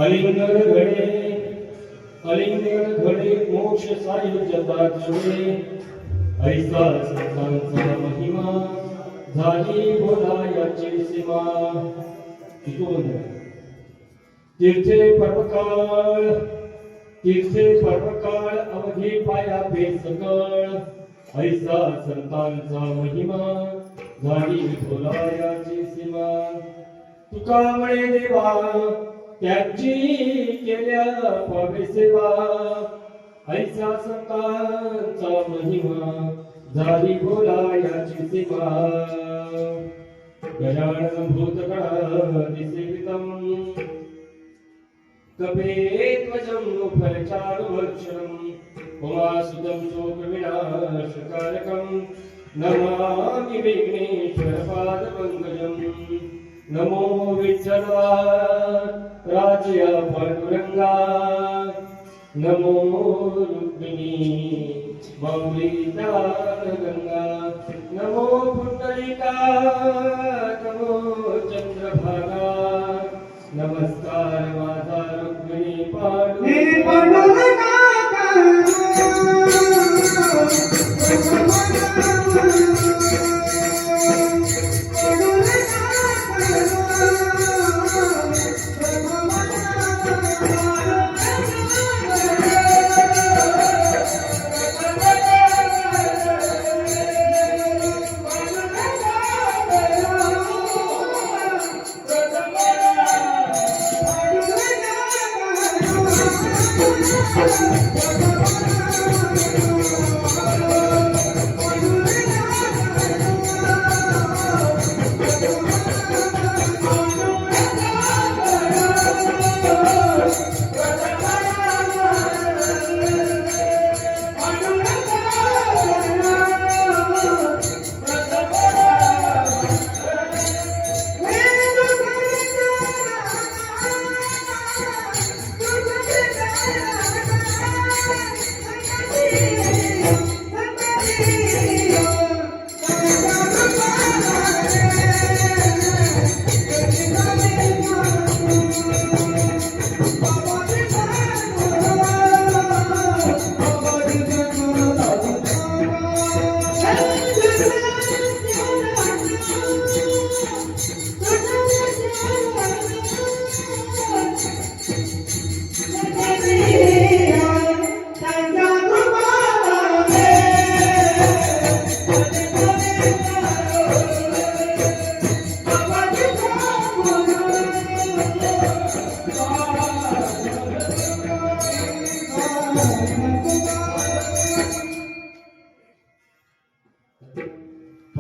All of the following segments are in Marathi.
अलिंगन घडे मोक्ष सायुज्यता जुळे ऐसा संतांचा महिमा झाली बोलायाची सीमा तीर्थे पर्वकाळ अवघी पाया बेसकळ ऐसा संतांचा महिमा झाली बोलायाची सीमा तुका म्हणे देवा त्याची केल्या पावे सेवा ऐसा संतांचा महिमा झाली बोलायाची सीमा गजानन भूतगणाधिसेवितं कपेध्वजं फलचारुभक्षणं उमासुतं शोकविनाशकारकं नमामि विघ्नेश्वरपादपङ्कजं नमो विठ्ठला राजया पांडुरंगा नमो रुक्मिणी मौली गंगा नमो पुंडलिका नमो चंद्रभागा नमस्कार माता रुक्मिणी पांडुरंगा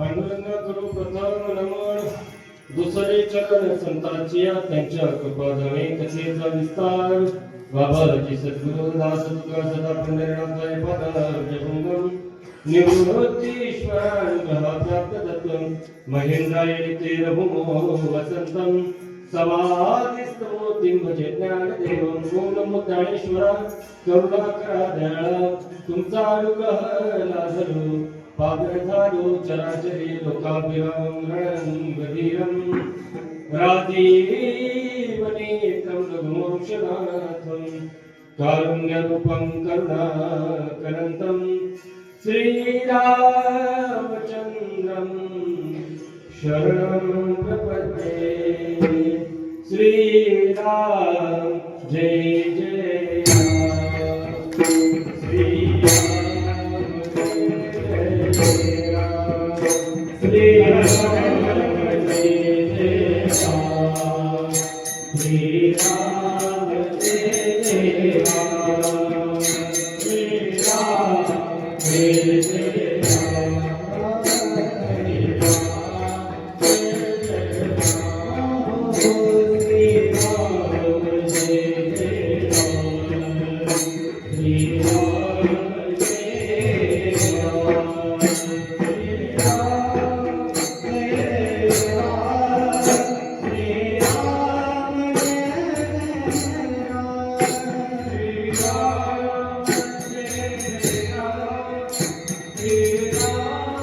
पांडुरंगा करू प्रथम नमन दुसरे चरण संतांची त्यांच्या कृपाधामे कथेचा विस्तार बाबाजी सद्गुरु दास तुका सदा पंढरीनाथाय पादाब्जभंगम निवृत्तीश्वरानुग्रह प्राप्त दत्तम महेंद्राय ते रघुमो वसंतम समाधिस्तमोतिं भजे ज्ञानदेवं ओम नमो ज्ञानेश्वरा करुणाकरा दयाळा तुमचा अनुग्रह लाभलो पावनधारो चराचरी लोकाभिरामं रणगधीरं राजीवनेत्रं रघुवंशनाथं कारुण्यरूपं करुणाकरन्तं श्रीरामचन्द्रं शरणं प्रपद्ये श्रीराम जय जय Shri Ram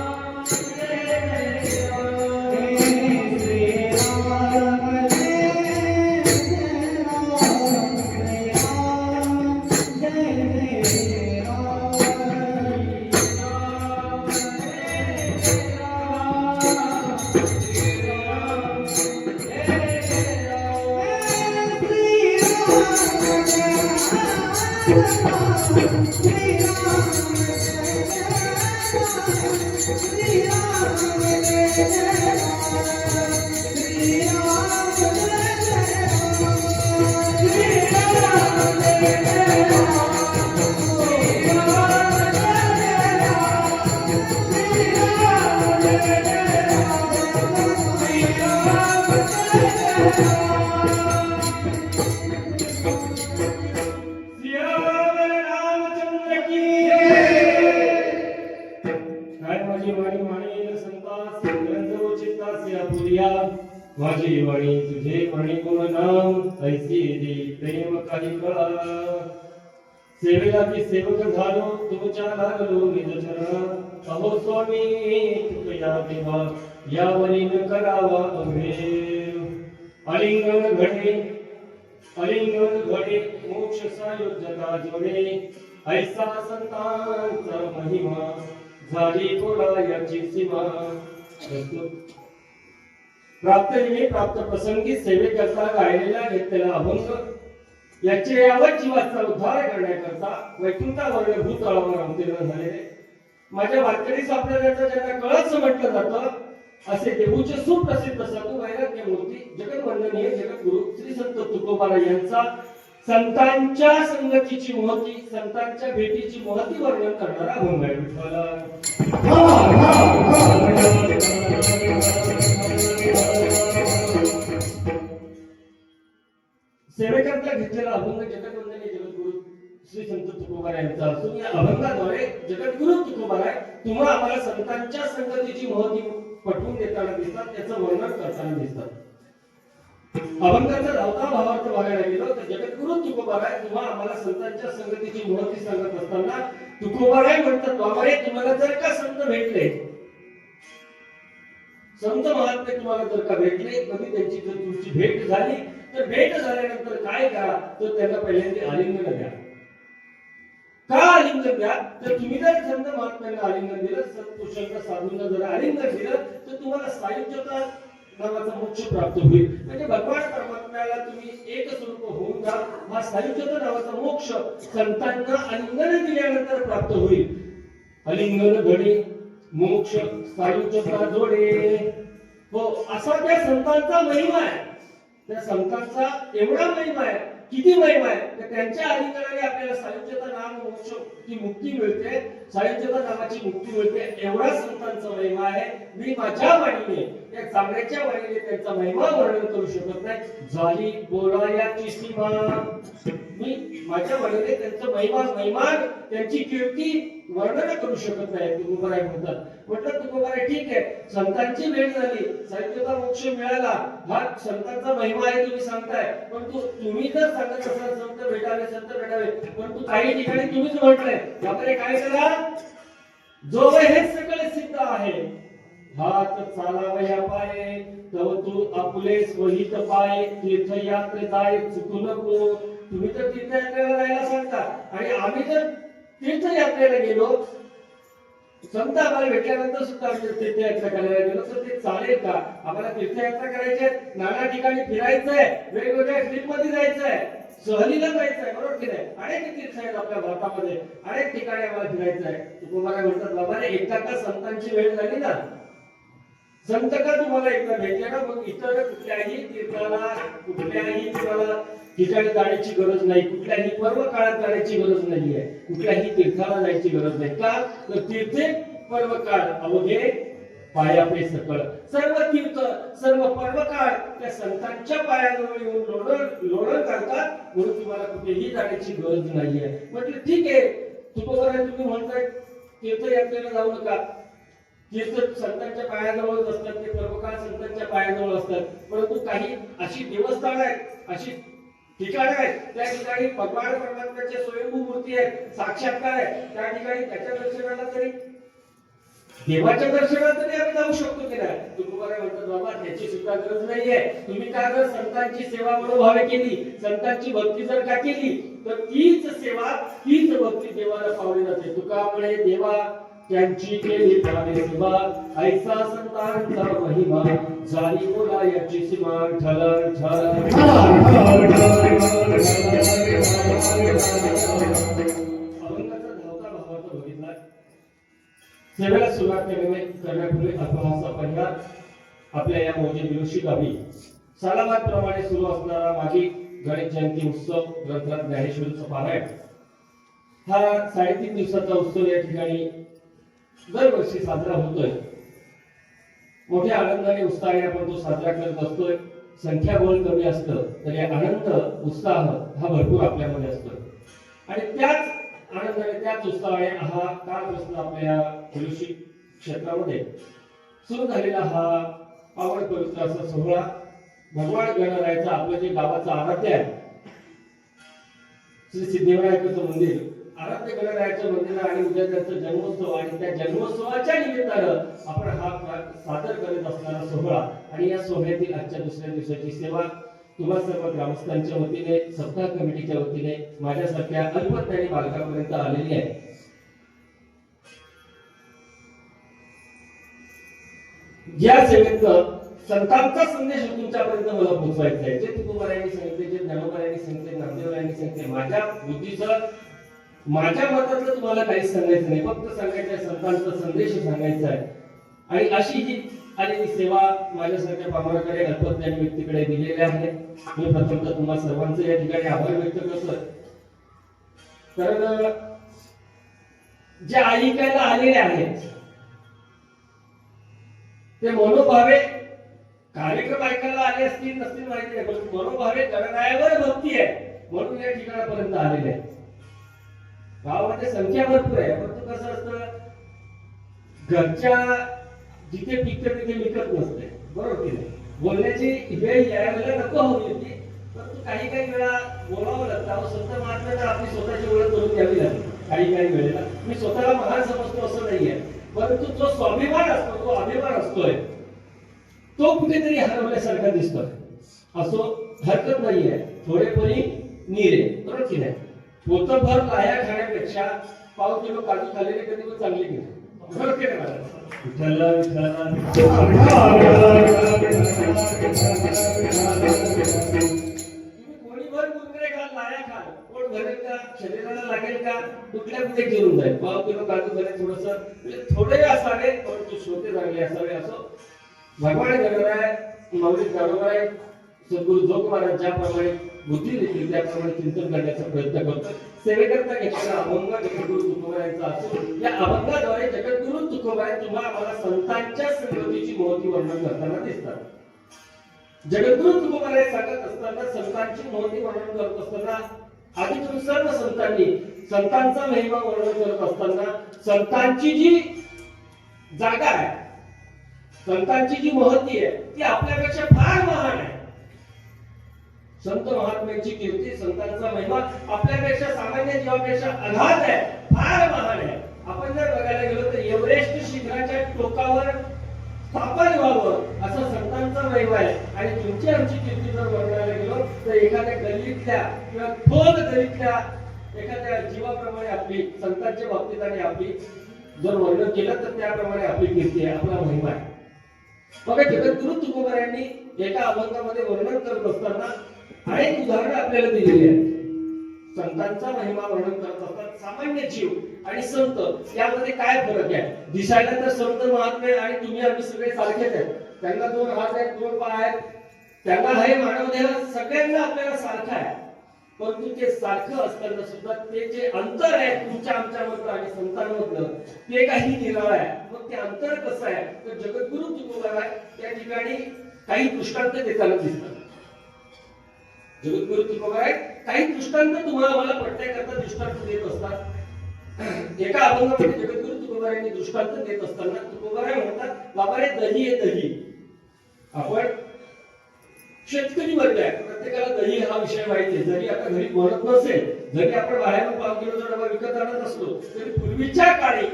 सियावर रामचंद्र की काय माझी वाणी माणेल संतास ग्रंथो चित्तास या पुरिया माझी वाणी तुझे वाणी कोण नाम ऐसी दे प्रेम काही कळा सेवेला मी सेवक झालो तुमच्या लागलो निज चरण अहो स्वामी तुकया देवा या वरी न करावा अभेव अलिंगन घडे मोक्ष सायुज्यता जोडे ऐसा संतांचा महिमा झाली बोला याची सीमा प्राप्त वेळी प्राप्त प्रसंगी सेवेकरता गायलेला घेतलेला अभंग याचे यावत जीवाचा उद्धार करण्याकरता वैकुंठावर भूतळावर अवतीर्ण झालेले माझ्या वारकरी संप्रदायाचं ज्यांना कळस म्हटलं जातं असे देहूचे सुप्रसिद्ध साधू वैराग्य मूर्ती जगद्वंदनीय जगद्गुरु श्री संत तुकोबाराय यांचा संतांच्या संगतीची महती संतांच्या भेटीची महती वर्णन करणारा अभंग आहे विठ्ठला सेवेकरता घेतलेला अभंग जगद्वंदनीय जगद्गुरु श्री संत तुकोबाराय यांचा असून या अभंगाद्वारे जगद्गुरु तुकोबाराय तुम्हाला आम्हाला संतांच्या संगतीची महती पटवून देताना दिसतात त्याचं वर्णन करताना दिसतात अभंगाचा धावता भावार्थ बघायला गेलो तर जगद्गुरु तुकोबाराय तुम्हाला आम्हाला संतांच्या संगतीची महती सांगत असताना तुकोबाराय म्हणतात बाबारे तुम्हाला जर का संत भेटले संत महात्मे तुम्हाला जर का भेटले कधी त्यांची जर तुमची भेट झाली तर भेट झाल्यानंतर काय करा तर त्यांना पहिल्यांदा आलिंगन द्या का आलिंगन द्या तर तुम्ही जर संत महात्म्यांना आलिंगन दिलं सत्पुरुषांना साधूंना जर आलिंगन दिलं तर तुम्हाला सायुज्यता नावाचा मोक्ष प्राप्त होईल म्हणजे भगवान परमात्म्याला तुम्ही एक स्वरूप होऊन जा हा सायुज्यता नावाचा मोक्ष संतांना आलिंगन दिल्यानंतर प्राप्त होईल आलिंगन घडे मोक्ष सायुज्यता जोडे हो असा त्या संतांचा महिमा आहे त्या संतांचा एवढा महिमा आहे किती महिमा आहे तर त्यांच्या आलिंगनाने आपल्याला सायुज्यता नाम मोक्ष ची मुक्ती मिळते सायुज्यता नावाची मुक्ती मिळते एवढा संतांचा महिमा आहे मी माझ्या वाणीने या चांगल्याच्या वाणीने त्यांचा महिमा वर्णन करू शकत नाही झाली बोलायाची सीमा मी माझ्या वाणीने त्यांचा महिमा त्यांची कीर्ती वर्णन करू शकत नाही तुकोबाराय म्हणतात म्हटलं तुकोबाराय ठीक आहे संतांची भेट झाली सायुज्यता मोक्ष मिळाला हा संतांचा महिमा आहे तुम्ही सांगताय पण तुम्ही जर सांगत असाल संत भेटावे परंतु काही ठिकाणी तुम्हीच म्हटलंय यामध्ये काय करा जो हे सगळे सिद्ध आहे हात चालावया पाये तव तू आपुले स्वहित पाय तीर्थयात्रे जाय चुकू नको तुम्ही तर तीर्थयात्रेला जायला सांगता आणि आम्ही जर तीर्थयात्रेला गेलो संत आम्हाला भेटल्यानंतर सुद्धा आम्ही तीर्थयात्रा करायला गेलो तर ते चालेल का आम्हाला तीर्थयात्रा करायची आहे नाना ठिकाणी फिरायचंय वेगवेगळ्या ट्रिप मध्ये जायचंय सहलीला जायचंय बरोबर की नाही अनेक तीर्थ आहेत आपल्या भारतामध्ये अनेक ठिकाणी आम्हाला फिरायचं आहे तुम्हाला म्हणतात बाबा रे एकदा का संतांची वेळ झाली ना संत का तुम्हाला एकदा भेटले ना मग इतर कुठल्याही तीर्थाला कुठल्याही तुम्हाला ठिकाणी जाण्याची गरज नाही कुठल्याही पर्व काळात जाण्याची गरज नाहीये कुठल्याही तीर्थाला जायची गरज नाही का तर तीर्थे पर्व काळ अवघे पायापे सकळ सर्व तीर्थ सर्व पर्व काळ त्या संतांच्या पायाजवळ येऊन लोणन करतात म्हणून तुम्हाला कुठेही जाण्याची गरज नाहीये म्हटलं ठीक आहे तुम्ही म्हणताय तीर्थयात्रेला जाऊ नका तीर्थ संतांच्या पायाजवळच असतात ते पर्वकाळ संतांच्या पायाजवळ असतात परंतु काही अशी देवस्थान आहेत अशी ठिकाण आहेत त्या ठिकाणी भगवान परमात्म्याचे स्वयंभू मूर्ती आहेत साक्षात्कार आहे त्या ठिकाणी त्याच्या दर्शनाला तरी देवाच्या दर्शनाला तरी आम्ही जाऊ शकतो की नाही तुकोबाराय म्हणतात बाबा त्याची सुद्धा गरज नाहीये तुम्ही का जर संतांची सेवा मनोभावे केली संतांची भक्ती जर का केली तर तीच सेवा तीच भक्ती देवाला पावली जाते तुकामुळे देवा त्यांची केली प्राणे सेवा ऐसा संतांचा महिमा झाली बोला याची सीमा ठळ ठळ सुरुवात करण्यापूर्वी आपण ह्या आपल्या या मौजे दिवशी गावी सालाबादप्रमाणे सुरू असणारा मागी गणेश जयंती उत्सव ग्रंथराज ज्ञानेश्वरीचं पारायण हा 3.5 दिवसाचा उत्सव या ठिकाणी दरवर्षी साजरा होतोय. मोठ्या आनंदाने उत्साहाने आपण तो साजरा करत असतोय. संख्याबळ कमी असतं तरी आनंद उत्साह हा भरपूर आपल्यामध्ये असतो आणि त्याच आनंदाने त्याच उत्साहाने हा कालपासून आपल्या कृषी क्षेत्रामध्ये सुरू झालेला हा पावन पवित्र असा सोहळा भगवान गणरायाचा आपलं जे गावाचं आराध्य आहे श्री सिद्धिविनायकाचं मंदिर आराध्य गणरायाच्या मंदिर आणि उद्या त्याचा जन्मोत्सव आणि त्या जन्मोत्सवाच्या निमित्तानं आपण हा सादर करत असणारा सोहळा आणि या सोहळ्यातील आजच्या दुसऱ्या दिवसाची सेवा तुम्हा सर्व ग्रामस्थांच्या वतीने सप्ताह कमिटीच्या वतीने माझ्यासारख्या अल्पज्ञानी बालकापर्यंत आलेली आहे. या सेवेत संतांचा संदेश तुमच्यापर्यंत मला पोहोचवायचा आहे. जे तुकोबारायांनी सांगितले, जे ज्ञानोबारायांनी सांगितले, नामदेवरायांनी सांगितले, माझ्या बुद्धीचं माझ्या मतातलं तुम्हाला काहीच सांगायचं नाही. फक्त सांगायचं आहे संतांचा संदेश सांगायचा आहे. आणि अशी ही आलेली सेवा माझ्यासारख्या पामराकडे अल्पज्ञानी व्यक्तीकडे दिलेली आहे. मी प्रथमतः तुम्हा सर्वांचे या ठिकाणी आभार व्यक्त करतो. कारण जे ऐकायला आलेले आहेत ते मनोभावे कार्यक्रम ऐकायला आले असतील नसतील माहिती नाही, पण मनोभावे गणरायावर भक्ती आहे म्हणून या ठिकाणापर्यंत आलेले आहे. गावामध्ये संख्या भरपूर आहे, परंतु कसं असतं घरच्या जिथे पिकतं तिथे विकत नसते, बरोबर की नाही. बोलण्याची वेळ यायला नको हवी होती, परंतु काही वेळा बोलावं लागतं. संत महात्म्यांना आपली स्वतःची ओळख करून द्यावी लागते काही वेळेला. मी स्वतःला महान समजतो असं नाहीये, परंतु जो स्वाभिमान असतो, तो अभिमान असतोय, तो कुठेतरी हरवल्यासारखा दिसतोय. असो हरकत नाहीये, थोडेपणी नीरे, बरोबर की नाही. पोतभर लाया खाण्यापेक्षा पाव किलो काजू खाल्लेले कधी पण चांगले की नाही, बरोबर की नाही. कोणीभर कुरकुरे खाल, लाया खाल, पोट भरेल का, शरीराला लागेल का, कुठल्या कुठे घेऊन जाईल. पाव किलो काजू खाणे थोडस थोडे असावे, परंतु श्रोते चांगले असावे. असो भगवान गणराय माऊली गणराय सद्गुरु जोग महाराज ज्याप्रमाणे बुद्धी देतील त्याप्रमाणे चिंतन करण्याचा प्रयत्न करतो. सेवेकरता घेतलेला अभंग जगद्गुरु तुकोबारायांचा असून या अभंगाद्वारे जगद्गुरु तुकोबाराय तुम्हाला मला संतांच्या संगतीची महती वर्णन करताना दिसतात. जगद्गुरु तुकोबाराय सांगत असताना संतांची महती वर्णन करत असताना आधी तुम्ही सर्व संतांनी संतांचा महिमा वर्णन करत असताना संतांची जी जागा आहे, संतांची जी महती आहे ती आपल्यापेक्षा फार महान आहे. संत महात्म्यांची कीर्ती, संतांचा महिमा आपल्यापेक्षा सामान्य जीवापेक्षा अगाध आहे, फार महान आहे. आपण जर बघायला गेलो तर एव्हरेस्ट शिखराच्या टोकावर स्थापन व्हावं असं संतांचा महिमा आहे. आणि तुमची आमची कीर्ती जर बघायला गेलो तर एखाद्या गल्लीतल्या किंवा थोड गल्लीतल्या एखाद्या जीवाप्रमाणे आपली संतांच्या बाबतीत आणि आपली जर वर्णन केलं तर त्याप्रमाणे आपली कीर्ती आहे, आपला महिमा आहे. बघा जगद्गुरु तुकोबारायांनी एका अभंगामध्ये वर्णन करत असताना अनेक उदाहरणं आपल्याला दिलेली आहेत. संतांचा महिमा वर्णन करत असतात. सामान्य जीव आणि संत यामध्ये काय फरक आहे. दिसायला तर संत महात्मे आणि तुम्ही आम्ही सगळे सारखेच आहेत. त्यांना 2 हात आहेत, 2 पाय आहेत, त्यांना हे मानव देह सगळ्यांना आपल्याला सारखं आहे. परंतु ते सारखं असताना सुद्धा ते जे अंतर आहे तुमच्या आमच्यामधलं आणि संतांमधलं ते काही निराळ आहे. मग ते अंतर कसं आहे तर जगद्गुरु तुकोबाराय त्या ठिकाणी काही दृष्टांत देताना दिसतात. जगद्गुरु तुकोबाराय काही दृष्टांत तुम्हाला मला पटण्याकरता दृष्टांत देत असतात. एका अभंगामध्ये जगद्गुरु तुकोबारायांनी दृष्टांत देत असताना तुकोबाराय म्हणतात, बाबा रे दही आहे दही. आपण शेतकरी वर्ग आहे, प्रत्येकाला दही हा विषय माहिती आहे. जरी आता घरी बनत नसेल, जरी आपण बाहेरून 5 किलोचा डबा विकत आणत असलो तरी पूर्वीच्या काळी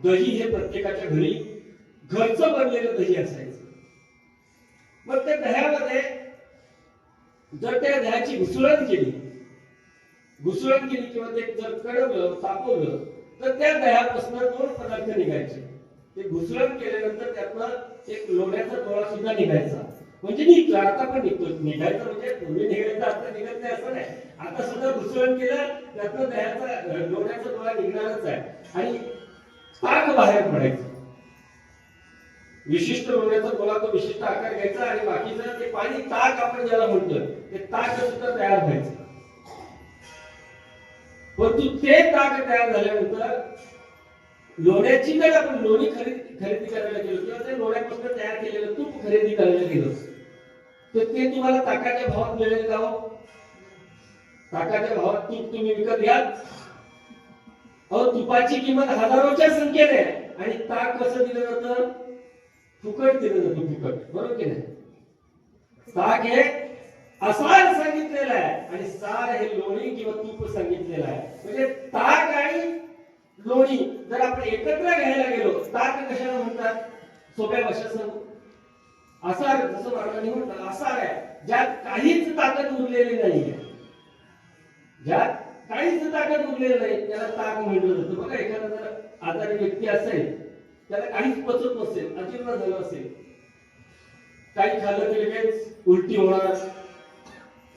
दही हे प्रत्येकाच्या घरी घरचं बनलेलं दही असायचं. मग त्या दह्यामध्ये जर त्या दह्याची घुसळण केली किंवा ते जर कडवलं तापवलं तर त्या दह्यापासून 2 पदार्थ निघायचे. ते घुसळण केल्यानंतर त्यातनं एक लोण्याचा गोळा सुद्धा निघायचा. म्हणजे निघतो, आता पण निघतो. निघायचं म्हणजे पूर्वी निघायचं, आता निघत नाही असं नाही. आता सुद्धा घुसळण केलं त्यातनं दह्याचा लोण्याचा गोळा निघणारच आहे आणि ताक बाहेर पडायचं. विशिष्ट लोण्याचा गोळा तो विशिष्ट आकार घ्यायचा आणि बाकीचं ते पाणी ताक आपण ज्याला म्हणतोय ते ताक सुद्धा तयार व्हायचं. परंतु ते ताक तयार झाल्यानंतर लोण्याची जर आपण लोणी खरेदी करायला गेलो किंवा ते लोण्यापासून तयार केलेलं तूप खरेदी करायला गेलो तर ते तुम्हाला ताकाच्या भावात मिळेल का हो? ताकाच्या भावात तूप तुम्ही विकत घ्याल. तुपाची किंमत हजारोच्या संख्येने आहे आणि ताक कसं दिलं जातं? फुकट दिलं जातं, फुकट. बरोबर की नाही? ताक हे आसार सांगितलेलं आहे आणि सार हे लोणी किंवा तूप सांगितलेलं आहे. म्हणजे ताक आणि लोणी जर आपण एकत्र घ्यायला गेलो, ताक कशाला म्हणतात? सोप्या भाषेत सांगू, आसार, जसं महाराजांनी म्हटलं आसार आहे, ज्यात काहीच ताकद उरलेली नाहीये, ज्यात काहीच ताकद उरलेली नाही त्याला ताक म्हटलं जातं. बघा, एखादा जर आजारी व्यक्ती असेल, त्याला काहीच पचत नसेल, अजीर्ण झालं असेल, काही खाल्लं की लगेच उलटी होणार,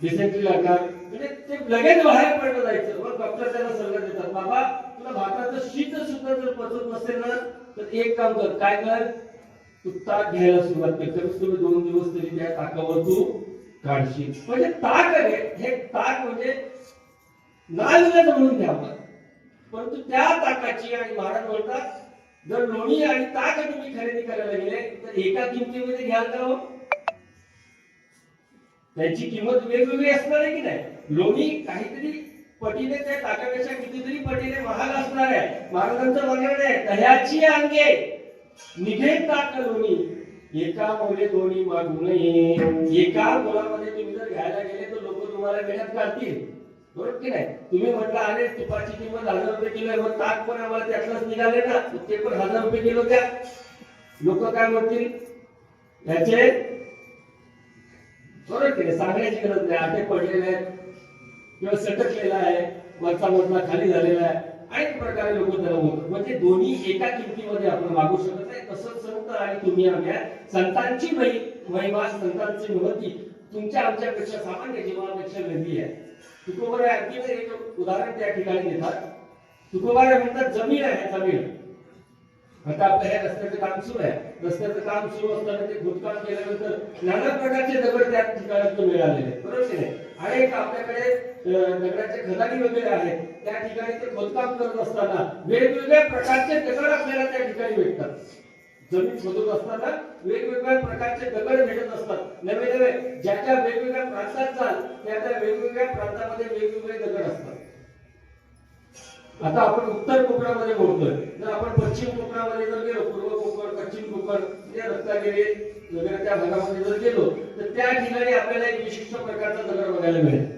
डिसेंट्री लागणार, म्हणजे ते लगेच बाहेर पडलं जायचं. मग डॉक्टर त्याला सल्ला देतात, बाबा तुला भाताचं शीत सुद्धा जर पचत नसेल ना तर एक काम कर, काय कर, तू ताक घ्यायला सुरुवात कर. कमीत कमी 2 दिवस तरी त्या ताकावर तू काढशील. म्हणजे ताक आहे हे, ताक म्हणजे नाईलाज म्हणून घ्यावं. परंतु त्या ताकाची, आणि महाराज म्हणतात जर लोणी आणि ताक तुम्ही खरेदी करायला गेले तर एका किमतीमध्ये घ्याल का हो? त्याची किंमत वेगवेगळी असणार आहे की नाही? लोणी काहीतरी पटीने त्या ताकापेक्षा कितीतरी पटीने महाग असणार आहे. महाराजांचं वर्णन आहे, दह्याची अंगे निघे ताक लोणी, एका मोले दोन्ही मागू नये. एका मोलामध्ये तुम्ही जर घ्यायला गेले तर लोक तुम्हाला मेहनत काढतील. बरोबर की नाही? तुम्ही म्हटलं अरे तुपाची किंमत 1000 रुपये किलो आहे, मग ताक पण आम्हाला त्यातलंच निघाले ना, ते पण 1000 रुपये किलो द्या. लोक काय म्हणतील? याचे बरोबर की नाही? सांगण्याची गरज नाही. आटे पडलेले आहेत किंवा सटकलेला आहे, वरचा मधला खाली झालेला आहे, अनेक प्रकारे लोक त्याला बोलतात. म्हणजे दोन्ही एका किमतीमध्ये आपण मागू शकत नाही. तसंच संत आणि तुम्ही आम्ही, संतांची महिमा, संतांची महती तुमच्या आमच्यापेक्षा, सामान्य जीवनापेक्षा वेगळी आहे. तुकोबाराय आणखी एक उदाहरण त्या ठिकाणी देतात. तुकोबाराय म्हणतात जमीन आहे, जमीन. आता आपल्या ह्या रस्त्याचं काम सुरू आहे. रस्त्याचं काम सुरू असताना ते खोदकाम केल्यानंतर नाना प्रकारचे दगड त्या ठिकाणी मिळालेले, बरोबर की नाही? अनेक आपल्याकडे दगडाचे खदानी वगैरे आहेत. त्या ठिकाणी ते खोदकाम करत असताना वेगवेगळ्या प्रकारचे दगड आपल्याला त्या ठिकाणी भेटतात. जमीन खोदत असताना वेगवेगळ्या प्रकारचे दगड भेटत असतात. नवे नवे ज्या वेगवेगळ्या प्रांतात जाल त्या वेगवेगळ्या प्रांतामध्ये वेगवेगळे दगड असतात. आता आपण उत्तर कोकणामध्ये बोलतोय, जर आपण पश्चिम कोकणामध्ये जर गेलो, पूर्व कोकण, पश्चिम कोकण, त्या रत्नागिरी वगैरे त्या भागामध्ये जर गेलो तर त्या ठिकाणी आपल्याला एक विशिष्ट प्रकारचा दगड बघायला मिळेल.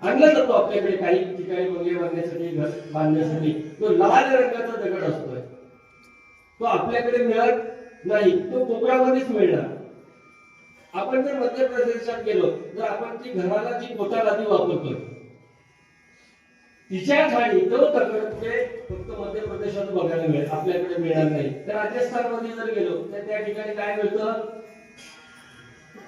आणला जातो आपल्याकडे काही ठिकाणी बंगले बांधण्यासाठी, घर बांधण्यासाठी. तो लाल रंगाचा दगड असतोय, तो आपल्याकडे मिळत नाही, तो कोकणामध्येच मिळणार. आपण जर मध्य प्रदेशात गेलो तर आपण ती घराला जी कोठाराधी वापरतोय तिच्या खाली तो दगड कुठे फक्त मध्य प्रदेशात बघायला मिळेल, आपल्याकडे मिळणार नाही. तर राजस्थान मध्ये जर गेलो तर त्या ठिकाणी काय मिळतं?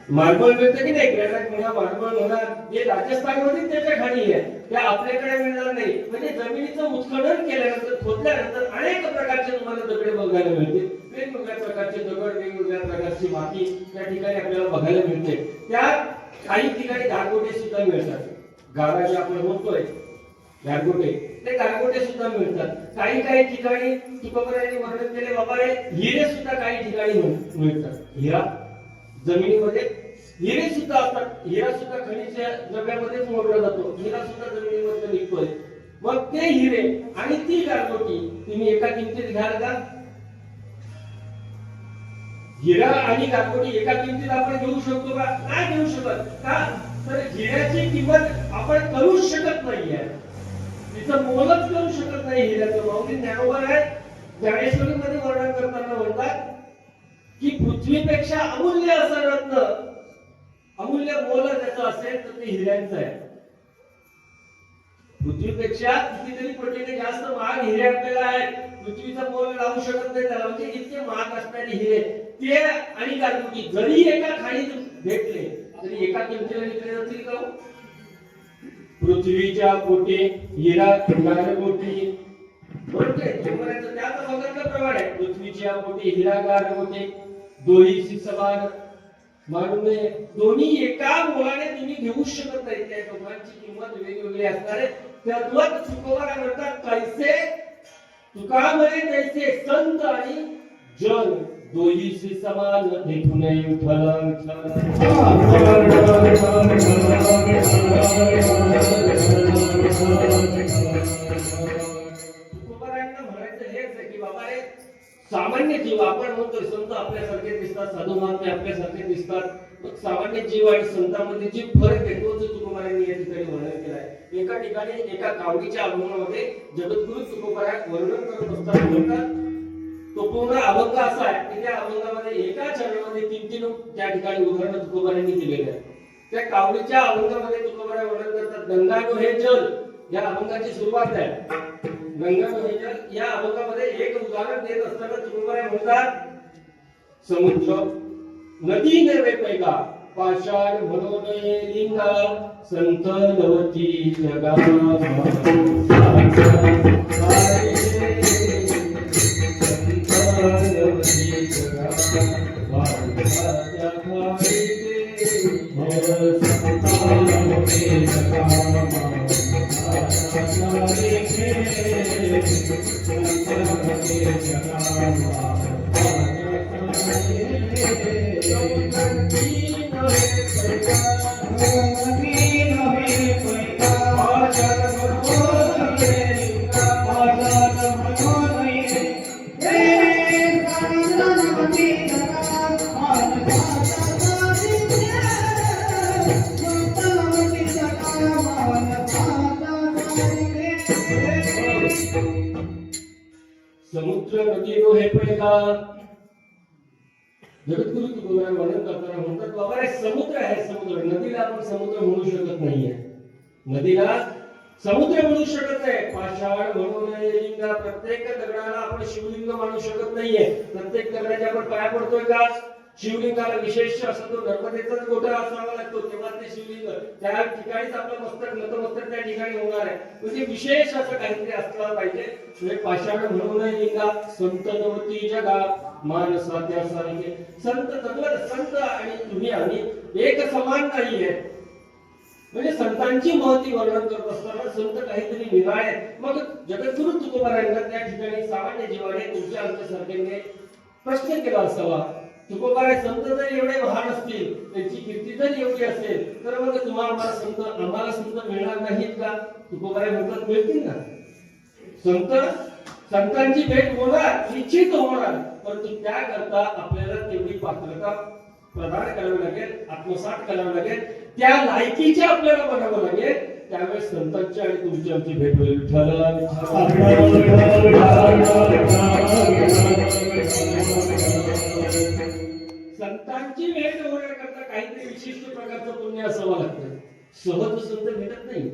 मार्बल मिळतं की नाही? ग्रॅनाइट म्हणा, मार्बल म्हणा, जे राजस्थानमध्ये त्याच्या खाली आहे त्या आपल्याकडे मिळणार नाही. म्हणजे जमिनीचं उत्खनन केल्यानंतर, खोदल्यानंतर अनेक प्रकारचे तुम्हाला दगड बघायला मिळतील. वेगवेगळ्या प्रकारचे दगड, वेगवेगळ्या प्रकारची माती त्या ठिकाणी आपल्याला बघायला मिळते. त्या काही ठिकाणी गारगोटे सुद्धा मिळतात. गारा जे आपण म्हणतोय गारगोटे, ते गारगोटे सुद्धा मिळतात. काही काही ठिकाणी तुकोबारायांनी वर्णन केले, बाबा हिरे सुद्धा काही ठिकाणी मिळतात. हिरा जमिनीमध्ये हिरे सुद्धा असतात. हिरा सुद्धा खनिज द्रव्यामध्येच मोडला जातो. हिरा सुद्धा जमिनीमध्ये निघतोय. मग ते हिरे आणि ती गारगोटी तुम्ही एका किमतीत घ्याल का? हिरा आणि गारगोटी एका किमतीत आपण घेऊ शकतो का? नाही घेऊ शकत. का? तर हिऱ्याची किंमत आपण करूच शकत नाहीये, तिचं मोलच करू शकत नाही हिऱ्याचं. माऊली ज्ञानोबा आहे ज्ञानेश्वरी मध्ये वर्णन करताना म्हणतात की पृथ्वीपेक्षा अमूल्य असं रत्न, अमूल्य मोल त्याचं असेल तर ते हिऱ्यांचं आहे. पृथ्वीपेक्षा कितीतरी पटीने जास्त महाग हिरे आपल्याला आहेत. पृथ्वीचं मोल लावू शकत नाही त्याला. म्हणजे इतके महाग असणारे हिरे ते आणि गारगोटी जरी एका खाणीत भेटले तरी एका किमतीला विकले जातील का? पृथ्वीच्या पोटी हिरा गारगोटी, बरोबर आहे? त्याचं बघितलं प्रमाण आहे. पृथ्वीच्या पोटी हिरा गारगोटी दोहीशी समान मानू नये. दोन्ही एका मुलाने तुम्ही घेऊ शकत नाही. त्या दोघांची किंमत वेगवेगळी असणार आहे. तद्वत तुकोबा काय म्हणतात, कैसे तुका म्हणे तैसे संत आणि जन दोहीशी समान देखू नये विठ्ठल तुकोबारायांना म्हणायचं हेच आहे की बाबा रे, सामान्य जीव आपण म्हणतो संत आपल्यासारखे दिसतात, साधू महात्मे आपल्यासारखे दिसतात, सामान्य जीव आणि संतांमध्ये जी फरक आहे तो जो तुकोबारायांनी या ठिकाणी वर्णन केलाय. एका ठिकाणी एका कावडीच्या अभंगामध्ये जगद्गुरु तुकोबाराय वर्णन करत असताना म्हणतात, तो पूर्ण अभंग असा आहे की त्या अभंगामध्ये एका चरणामध्ये 3-3 त्या ठिकाणी उदाहरण तुकोबारायांनी दिलेले आहेत. त्या कावडीच्या अभंगामध्ये तुकोबाराय वर्णन करतात, गंगानो हे जल, या अभंगाची सुरुवात आहे. गंगानो हे जल या अभंगामध्ये एक उदाहरण देत असताना तुकोबाराय म्हणतात, समुद्र नदी नव्हे पैगा, पाषाण म्हणून लिंगा, संत नवती जगा समुद्र नदी नो हे पैगा. जगद्गुरु तुकोबाराय वर्णन करताना म्हणतात, बाबा रे समुद्र आहे समुद्र, नदीला आपण समुद्र म्हणू शकत नाहीये, नदीला समुद्र म्हणू शकत नाही. पाषाण म्हणून लिंगा, प्रत्येक दगडाला आपण शिवलिंग मानू शकत नाहीये. प्रत्येक दगडाच्या आपण पाया पडतोय का? शिवलिंगाला विशेष असं तो नर्मदेचाच गोटा असावा लागतो, तेव्हा ते शिवलिंग त्या ठिकाणीच आपलं मस्तक नतमस्तक त्या ठिकाणी होणार आहे. म्हणजे विशेष असं काहीतरी असलं पाहिजे. म्हणजे पाषाण म्हणून लिंगा, संत नवती जगा मानसात्या सारखे. संत तद्वत संत आणि तुम्ही आम्ही एक समान नाहीये. म्हणजे संतांची महती वर्णन करत असताना संत काहीतरी निराळे. मग जगद्गुरु तुकोबारायांना त्या ठिकाणी सामान्य जीवाने तुमच्या आमच्यासारख्याने प्रश्न केला असावा, तुकोबाराय संत जर एवढे महान असतील, त्यांची कीर्ती जर एवढी असेल, तर मग आम्हाला संत मिळणार नाहीत का? तुकोबाराय म्हणतात मिळतील ना. संतांची भेट होणार, निश्चित होणार, परंतु त्याकरता आपल्याला तेवढी पात्रता प्रदान करावी लागेल, आत्मसात करावी लागेल, त्या लायकीचे आपल्याला बनावं लागेल. त्यावेळेस संतांची आणि तुमची आमची भेट होईल. संतांची भेट होण्याकरता काहीतरी विशिष्ट प्रकारचं पुण्य असावं लागतं. सहज संत भेटत नाही,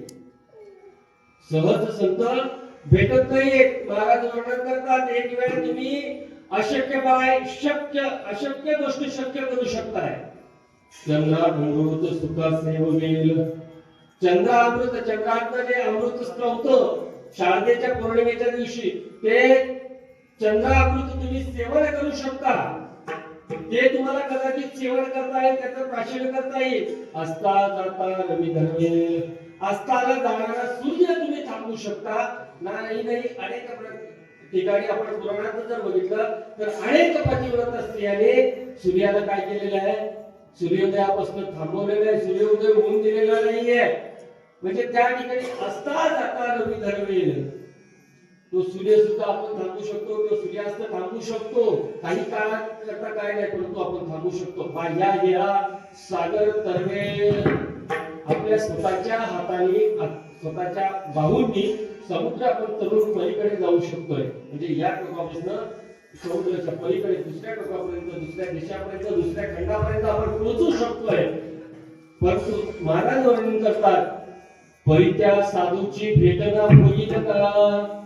सहज संत भेटत नाही. महाराज वर्णन करतात, एक वेळ तुम्ही अशक्य अशक्य गोष्ट शक्य करू शकताय. चंद्रामृत सुखा सेववेल. चंद्रातनं जे अमृत स्त्रवतं शारदेच्या पौर्णिमेच्या दिवशी, ते चंद्रामृत तुम्ही सेवन करू शकता. ते तुम्हाला कदाचित सेवन करता येईल, त्याचं प्राशन करता येईल. असता जाता रवी धर्मेल. अस्ताला जाणारा सूर्य तुम्ही थांबवू शकता. नाही अनेक ठिकाणी आपण पुराणात जर बघितलं तर अनेक पतिव्रत स्त्रियाने सूर्याला काय केलेलं आहे? सूर्योदयापासून थांबवलेलं आहे, सूर्योदय होऊन दिलेला नाहीये. म्हणजे त्या ठिकाणी असता जाता रवी धर्मेल. तो सूर्य सुद्धा आपण थांबू शकतो, तो सूर्यास्त थांबू शकतो. काही काळात करता काय नाही, परंतु आपण थांबू शकतो. पाया गेला सागर तरवेल. आपल्या स्वतःच्या हाताने स्वतःच्या बाहूंनी समुद्र आपण तरुण पलीकडे जाऊ शकतोय. म्हणजे या टोकापासून समुद्राच्या पलीकडे दुसऱ्या टोकापर्यंत, दुसऱ्या देशापर्यंत, दुसऱ्या खंडापर्यंत आपण पोहोचू शकतोय. परंतु महाराज वर्णन करतात, परित्या साधूची भेटना होईल का?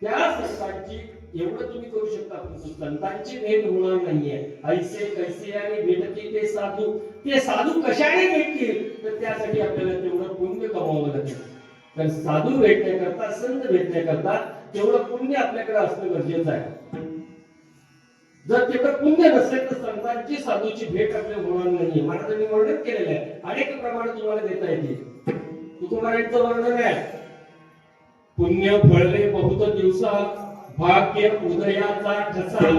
त्या संतांची एवढं तुम्ही करू शकता, परंतु संतांची भेट होणार नाहीये. ऐसे कैसे आणि भेटतील ते साधू. ते साधू कशाने भेटतील? तर त्यासाठी आपल्याला तेवढं पुण्य कमावं लागेल. तर साधू भेटण्याकरता, संत भेटण्याकरता तेवढं पुण्य आपल्याकडे असणं गरजेचं आहे. जर तेवढं पुण्य नसेल तर संतांची साधूची भेट आपल्याला होणार नाही. महाराजांनी वर्णन केलेलं आहे, अनेक प्रमाणे तुम्हाला देता येतील. तुकोबारायांचं वर्णन आहे, पुण्य फळले बहुत दिवसा, भाग्य उदयाचा ठसा,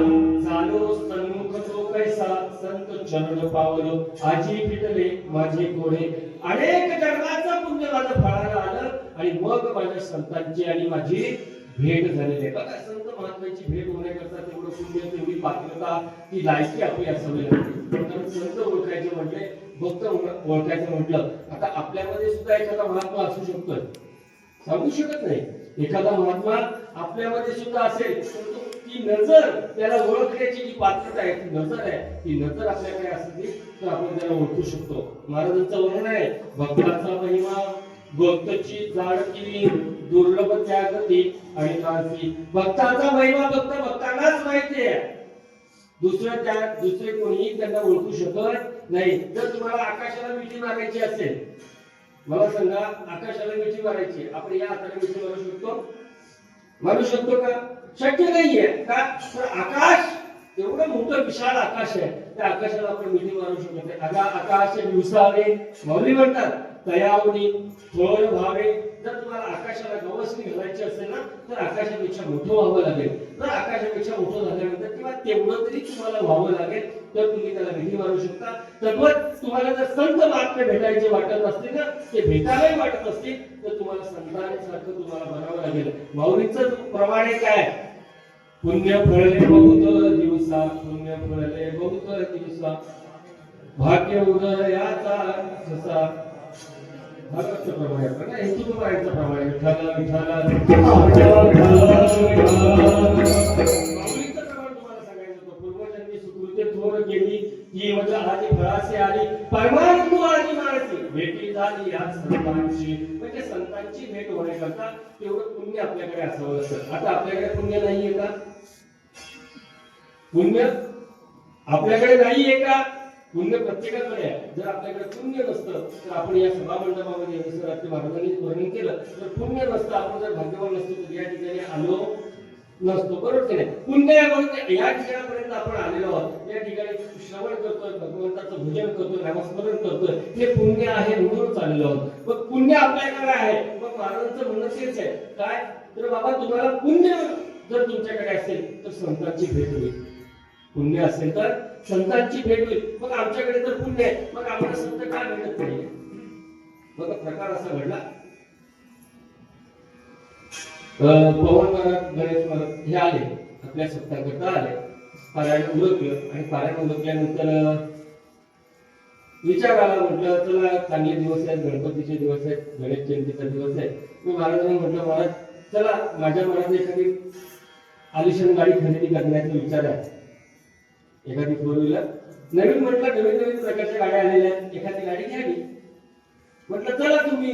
झालो सन्मुख तो कैसा, संत चरण पावलो आजी फिटले माझे कोडे. अनेक जन्माचं पुण्य माझं फळाला आलं आणि मग माझ्या संतांची आणि माझी भेट झालेली आहे. बघा, संत महात्म्याची भेट होण्याकरता तेवढं पुण्य, तेवढी पात्रता, ती लायकी आपली असावी लागते. कारण संत ओळखायचे म्हटले, भक्त ओळखायचं म्हटलं, आता आपल्यामध्ये सुद्धा एखादा महात्मा असू शकतोय, सांगू शकत नाही. एखादा महात्मा आपल्यामध्ये सुद्धा असेल, परंतु ती नजर, त्याला ओळखण्याची जी पात्रता आहे, ती नजर आहे, ती नजर आपल्याकडे असली तर आपण त्याला ओळखू शकतो. महाराजांचं वर्णन आहे, भक्ताचा महिमा भक्तची जाणती, दुर्लभ त्यागती आणि काळजी. भक्ताचा महिमा फक्त भक्तांनाच माहिती आहे, दुसरे कोणीही त्यांना ओळखू शकत नाही. जर तुम्हाला आकाशाला मिठी मारायची असेल, मला सांगा, आकाशाला मिठी मारायची, आपण या हाताने मिठी मारू शकतो का? शक्य नाहीये. का? तर आकाश एवढं मोठं विशाल आकाश आहे, त्या आकाशाला आपण मिठी मारू शकत नाही. आकाश दिवसाने माऊली म्हणतात, तयावनी थोर व्हावे. जर तुम्हाला आकाशाला गवसणी घालायची असेल ना, तर आकाशापेक्षा मोठं व्हावं लागेल. जर आकाशापेक्षा मोठं झाल्यानंतर किंवा तेवढं तरी तुम्हाला व्हावं लागेल, तर तुम्ही त्याला मिठी मारू शकता. तर तुम्हाला जर संत महात्मे भेटायचे वाटत असतील ना, ते भेटायलाही वाटत असतील, तर तुम्हाला संतांसारखं तुम्हाला बनावं लागेल. माऊलीचं प्रमाणे काय, पुण्य फळले बहुत दिवसा, पुण्य फळले बहुत दिवसा, भाग्य उदयाचा ठसा. भक्ताचं प्रमाणे बघा, हेतू तुकारायांचं प्रमाणे विठ्ठला विठ्ठला माऊलीचं प्रमाण तुम्हाला सांगायचं होतं. पूर्वजन्मी सुकृते थोर केली, ही म्हणजे आधी फळासे आली, परमानंद आली मानसी, भेटी झाली या संतांची. म्हणजे संतांची भेट होण्याकरता तेवढं पुण्य आपल्याकडे असावं लागतं. आता आपल्याकडे पुण्य नाहीये का? पुण्य आपल्याकडे नाहीये का? पुण्य प्रत्येकाकडे आहे. जर आपल्याकडे पुण्य नसतं तर आपण या सभा मंडपामध्ये जसं महाराजांनी वर्णन केलं, तर पुण्य नसतं, आपण जर भाग्यवान नसतो तर या ठिकाणी आलो नसतो. बरोबर की नाही? पुण्य या ठिकाणापर्यंत आपण आलेलो आहोत, या ठिकाणी श्रवण करतोय, भगवंताचं भजन करतोय, नामस्मरण करतोय, हे पुण्य आहे म्हणून चाललेलो आहोत. मग पुण्य आपल्याकडे आहे, मग महाराजांचं म्हणणं तेच आहे, काय तर बाबा, तुम्हाला पुण्य जर तुमच्याकडे असेल तर संतांची भेट होईल. पुण्य असेल तर संतांची भेट होईल. मग आमच्याकडे तर पुण्य आहे, मग आम्हाला संत का भेटत नाही? बघा, प्रकार असा घडला. पवन महाराज, गणेश महाराज हे आले, आपल्या सत्तांकरता आले, पारायण उरकलं, आणि पारायण उरकल्यानंतर विचार आला, म्हटलं चला चांगले दिवस आहेत, गणपतीचे दिवस आहेत, गणेश जयंतीचा दिवस आहे. मी महाराजांना म्हटलं, महाराज चला, माझ्या मनात एखादी आलिशान गाडी खरेदी करण्याचा विचार आहे, एखादी फोर व्हीलर नवीन. म्हटलं नवीन प्रकारच्या गाड्या आलेल्या आहेत, एखादी गाडी घ्यावी. म्हटलं चला, तुम्ही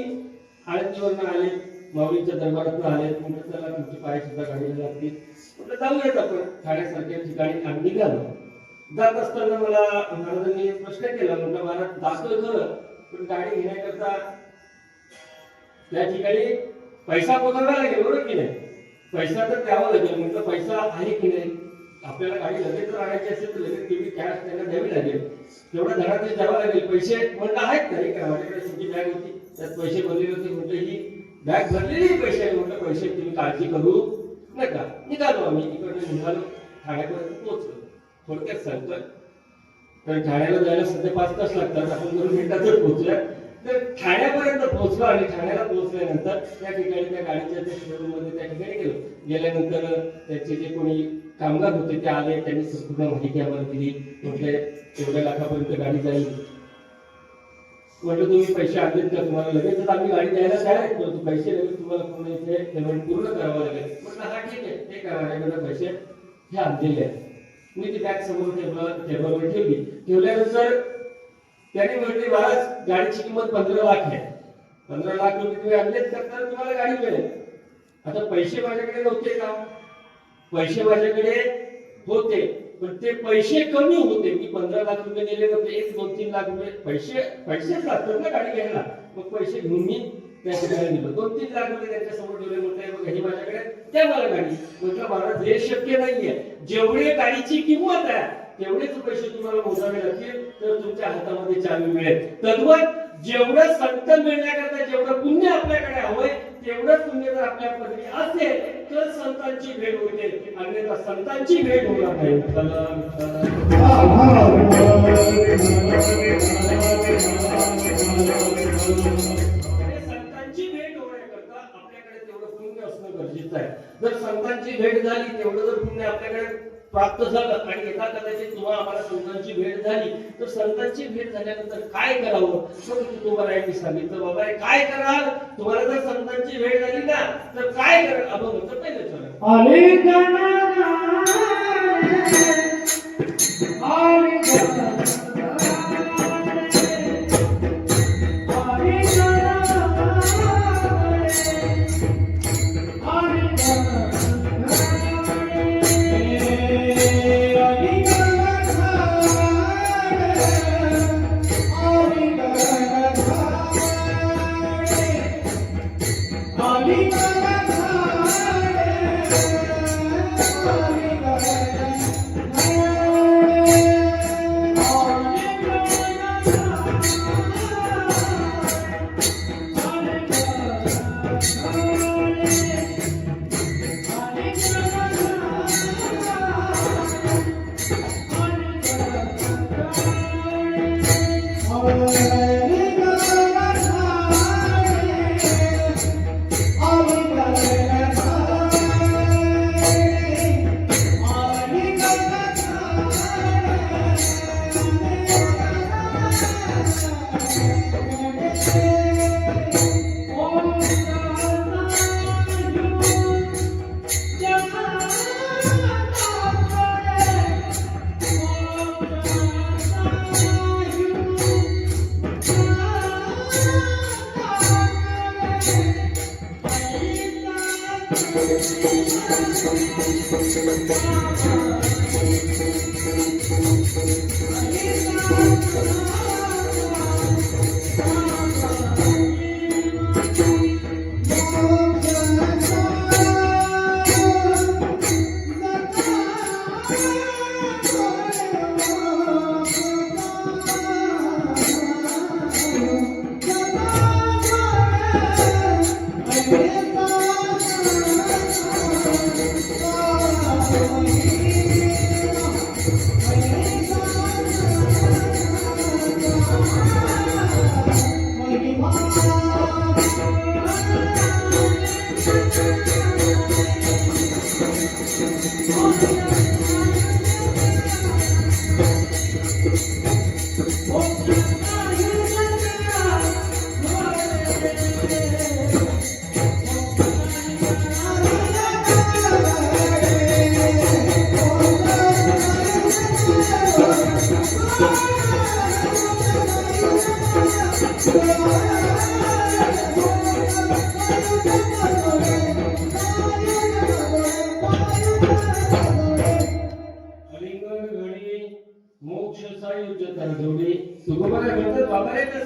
आळंदीवरनं आले, माऊलीच्या दरबारातून आले, म्हटलं चला, तुमची पाय सुद्धा गाडीला लागतील. म्हटलं जाऊयात आपण ठाण्यासारख्या ठिकाणी. आम्ही निघालो. जात असताना मला महाराजांनी प्रश्न केला, म्हटलं महाराज जातोय खरं, पण गाडी घेण्याकरता त्या ठिकाणी पैसा पोचावा लागेल, बरोबर की नाही? पैसा तर द्यावा लागेल. म्हटलं पैसा आहे की नाही? आपल्याला गाडी लगेच आणायची असेल तर लगेच तेवढी कॅश त्यांना द्यावी लागेल, तेवढा धनादेश द्यावा लागेल. पैसे म्हटलं आहेत नाही का? माझ्याकडे छोटी बॅग होती, त्यात पैसे भरलेले होते. म्हटलं ही बॅग भरलेली पैसे आहे. म्हटलं पैसे तुम्ही काळजी करू नका. निघालो आम्ही, इकडे निघालो, ठाण्यापर्यंत पोहोचलो. थोडक्यात सांगतोय, तर ठाण्याला जायला सध्या 5 तास लागतात, आपण 2 मिनिटातच पोहोचूया. तर ठाण्यापर्यंत पोहोचलो, आणि ठाण्याला पोहोचल्यानंतर त्या ठिकाणी त्या गाडीच्या त्या शोरूम मध्ये त्या ठिकाणी गेलो. गेल्यानंतर त्याचे जे कोणी कामगार होते ते आले, त्यांनी संपूर्ण माहिती आम्हाला दिली. म्हटलं एवढ्या लाखापर्यंत गाडी जाईल. म्हटलं तुम्ही पैसे आणलेत का? तुम्हाला लगेच आम्ही गाडी द्यायला तयार आहेत, परंतु पैसे लगेच तुम्हाला पूर्ण इथे पेमेंट पूर्ण करावं लागेल. म्हटलं हा ठीक आहे, ते करा, माझ्याकडे पैसे हे आणलेले आहेत. मी ती बॅग समोर टेबलवर ठेवली. ठेवल्यानंतर त्याने म्हटले, महाराज गाडीची किंमत 15 लाख आहे, 15 लाख रुपये तुम्ही आणलेत तर तुम्हाला गाडी मिळेल. आता पैसे माझ्याकडे नव्हते का? पैसे माझ्याकडे होते, पण ते पैसे कमी होते. मी 15 लाख रुपये दिले नव्हते, 1, 2, 3 लाख रुपये पैसेच लागतात ना गाडी घ्यायला. मग पैसे घेऊन मी त्या ठिकाणी नेलं. 2-3 लाख रुपये त्यांच्या समोर ठेवले. म्हटलं बघा ही माझ्याकडे त्या मला गाडी. म्हटलं महाराज हे शक्य नाहीये. जेवढी गाडीची किंमत आहे तेवढेच पैसे तुम्हाला मोजावे लागतील तर तुमच्या हातामध्ये चावी मिळेल. तद्वत जेवढं संत मिळण्याकरता जेवढं पुण्य आपल्याकडे हवंय तेवढं पुण्य जर आपल्या पदरी असेल तर संतांची भेट होते. अन्यथा संतांची भेट होणार नाही. संतांची भेट होण्याकरता आपल्याकडे तेवढं पुण्य असणं गरजेचं आहे. जर संतांची भेट झाली तेवढं जर पुण्य आपल्याकडे प्राप्त झालं आणि एका कदाचित तुम्हाला आम्हाला संतांची भेट झाली तर संतांची भेट झाल्यानंतर काय करावं तर तुम्हाला मी सांगितलं. बाबा काय कराल तुम्हाला जर संतांची भेट झाली ना तर काय कराल आपण म्हणतो पहिलं चला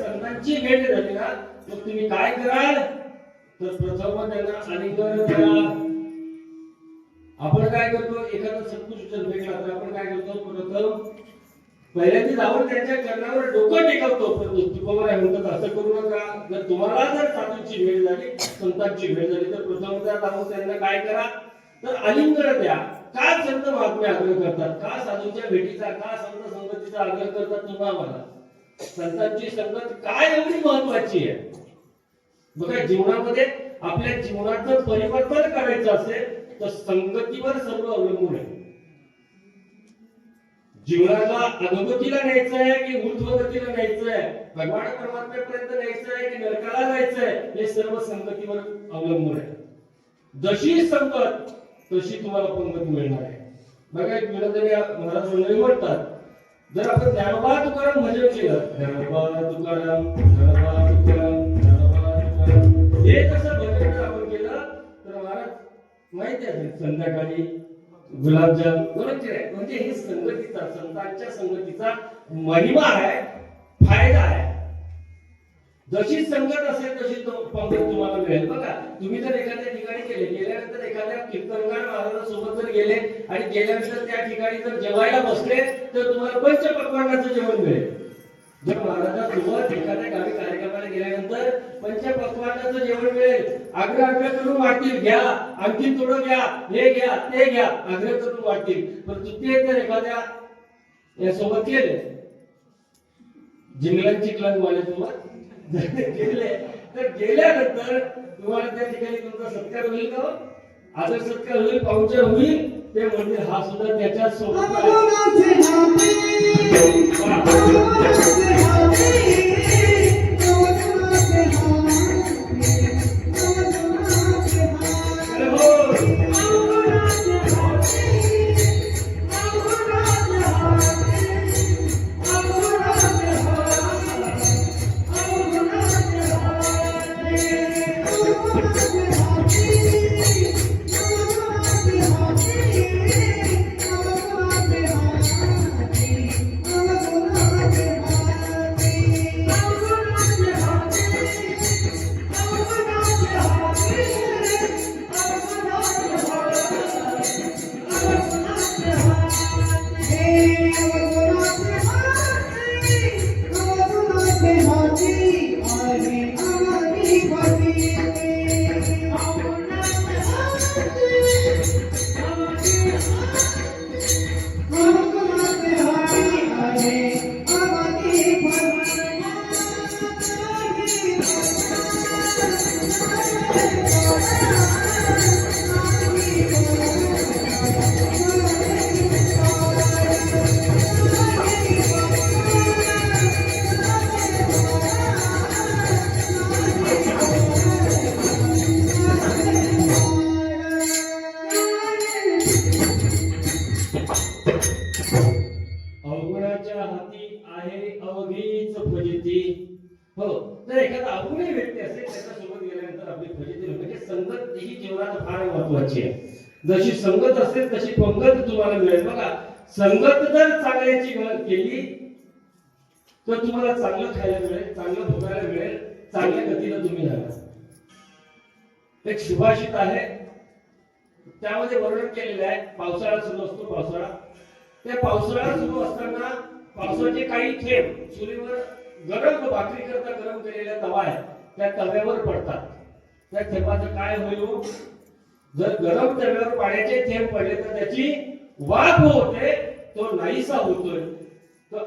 संतांची भेट झाली ना मग तुम्ही काय कराल तर प्रथम त्यांना आलिंगन द्या. आपण काय करतो एखादा सत्पुरुष भेटला तर आपण काय करतो प्रथम पहिल्यांदा जाऊन त्यांच्या चरणावर डोकं टेकवतो. तुकोबराय म्हणतात असं करू नका. जर तुम्हाला जर साधूची भेट झाली संतांची भेट झाली तर प्रथम जाऊन त्यांना काय करा तर आलिंगन द्या. का संत महात्मे आग्रह करतात का साधूच्या भेटीचा का संत संगतीचा आग्रह करतात तुम्हाला मला संतांची संगत काय एवढी महत्वाची आहे. बघा जीवनामध्ये आपल्या जीवनाचं परिवर्तन करायचं असेल तर संगतीवर सर्व अवलंबून आहे. जीवनाला अधोगतीला न्यायचं आहे की ऊर्ध्वगतीला न्यायचं आहे भगवान परमात्म्यापर्यंत न्यायचं आहे की नरकाला जायचं आहे हे सर्व संगतीवर अवलंबून आहे. जशी संगत तशी तुम्हाला पंगत मिळणार आहे. बघा एक विनोदी महाराज मंडळी म्हणतात जर आपण ज्ञानोबा तुकाराम भजन केलं ज्ञानोबा तुकाराम ज्ञानोबा तुकाराम ज्ञानोबा तुकाराम हे कसं भजन आपण केलं तर महाराज माहिती आहे संध्याकाळी गुलाबजाम म्हणजे हे संगतीचा संतांच्या संगतीचा महिमा आहे फायदा आहे. जशी संगत असेल तशी पंगत तुम्हाला मिळेल. बघा तुम्ही जर एखाद्या ठिकाणी गेल्यानंतर एखाद्या कीर्तनकार महाराजांसोबत जर गेले आणि गेल्यानंतर त्या ठिकाणी जर जेवायला बसले तर तुम्हाला पंचपक्वान्नाचं जेवण मिळेल. जर महाराजांसोबत एखाद्या गावी कार्यक्रमाला गेल्यानंतर पंचपक्वान्नाचं जेवण मिळेल. आग्रह करून वाटतील, घ्या आणखी थोडं घ्या, हे घ्या ते घ्या, आग्रह करून वाटतील. पण ते जर एखाद्या यासोबत गेले जिंगलांची क्लब वाल्यासोबत गेले तर गेल्यानंतर तुम्हाला त्या ठिकाणी तुमचा सत्कार होईल का? आदर सत्कार होईल, पाहुणचार होईल. ते म्हणजे हा सुद्धा त्याच्या सोबत अवगुणाच्या हाती आहे अवघीच फजिती. हो, तर एखादा अवगुणी व्यक्ती असेल त्याच्यासोबत गेल्यानंतर आपली फजिती म्हणजे संगत ही जीवनात फार महत्वाची आहे. जशी संगत असेल तशी पंगत तुम्हाला मिळेल. बघा संगत जर चांगल्याची केली तर तुम्हाला चांगलं खायला मिळेल, चांगलं भोगायला मिळेल, चांगल्या गतीला तुम्ही जाणार. एक सुभाषित आहे त्यामध्ये वर्णन केलेलं आहे. पावसाळा सुरू असतो, पावसाळा. त्या पावसाळा सुरू असताना पावसाचे काही थेंब चुलीवर गरम भाकरी करता गरम केलेल्या तवा आहे त्या तव्यावर पडतात. त्या थेंबाचं काय होईल? जर गरम तव्यावर पाण्याचे थेंब पडले तर त्याची वाफ होते, तो नाहीसा होतोय,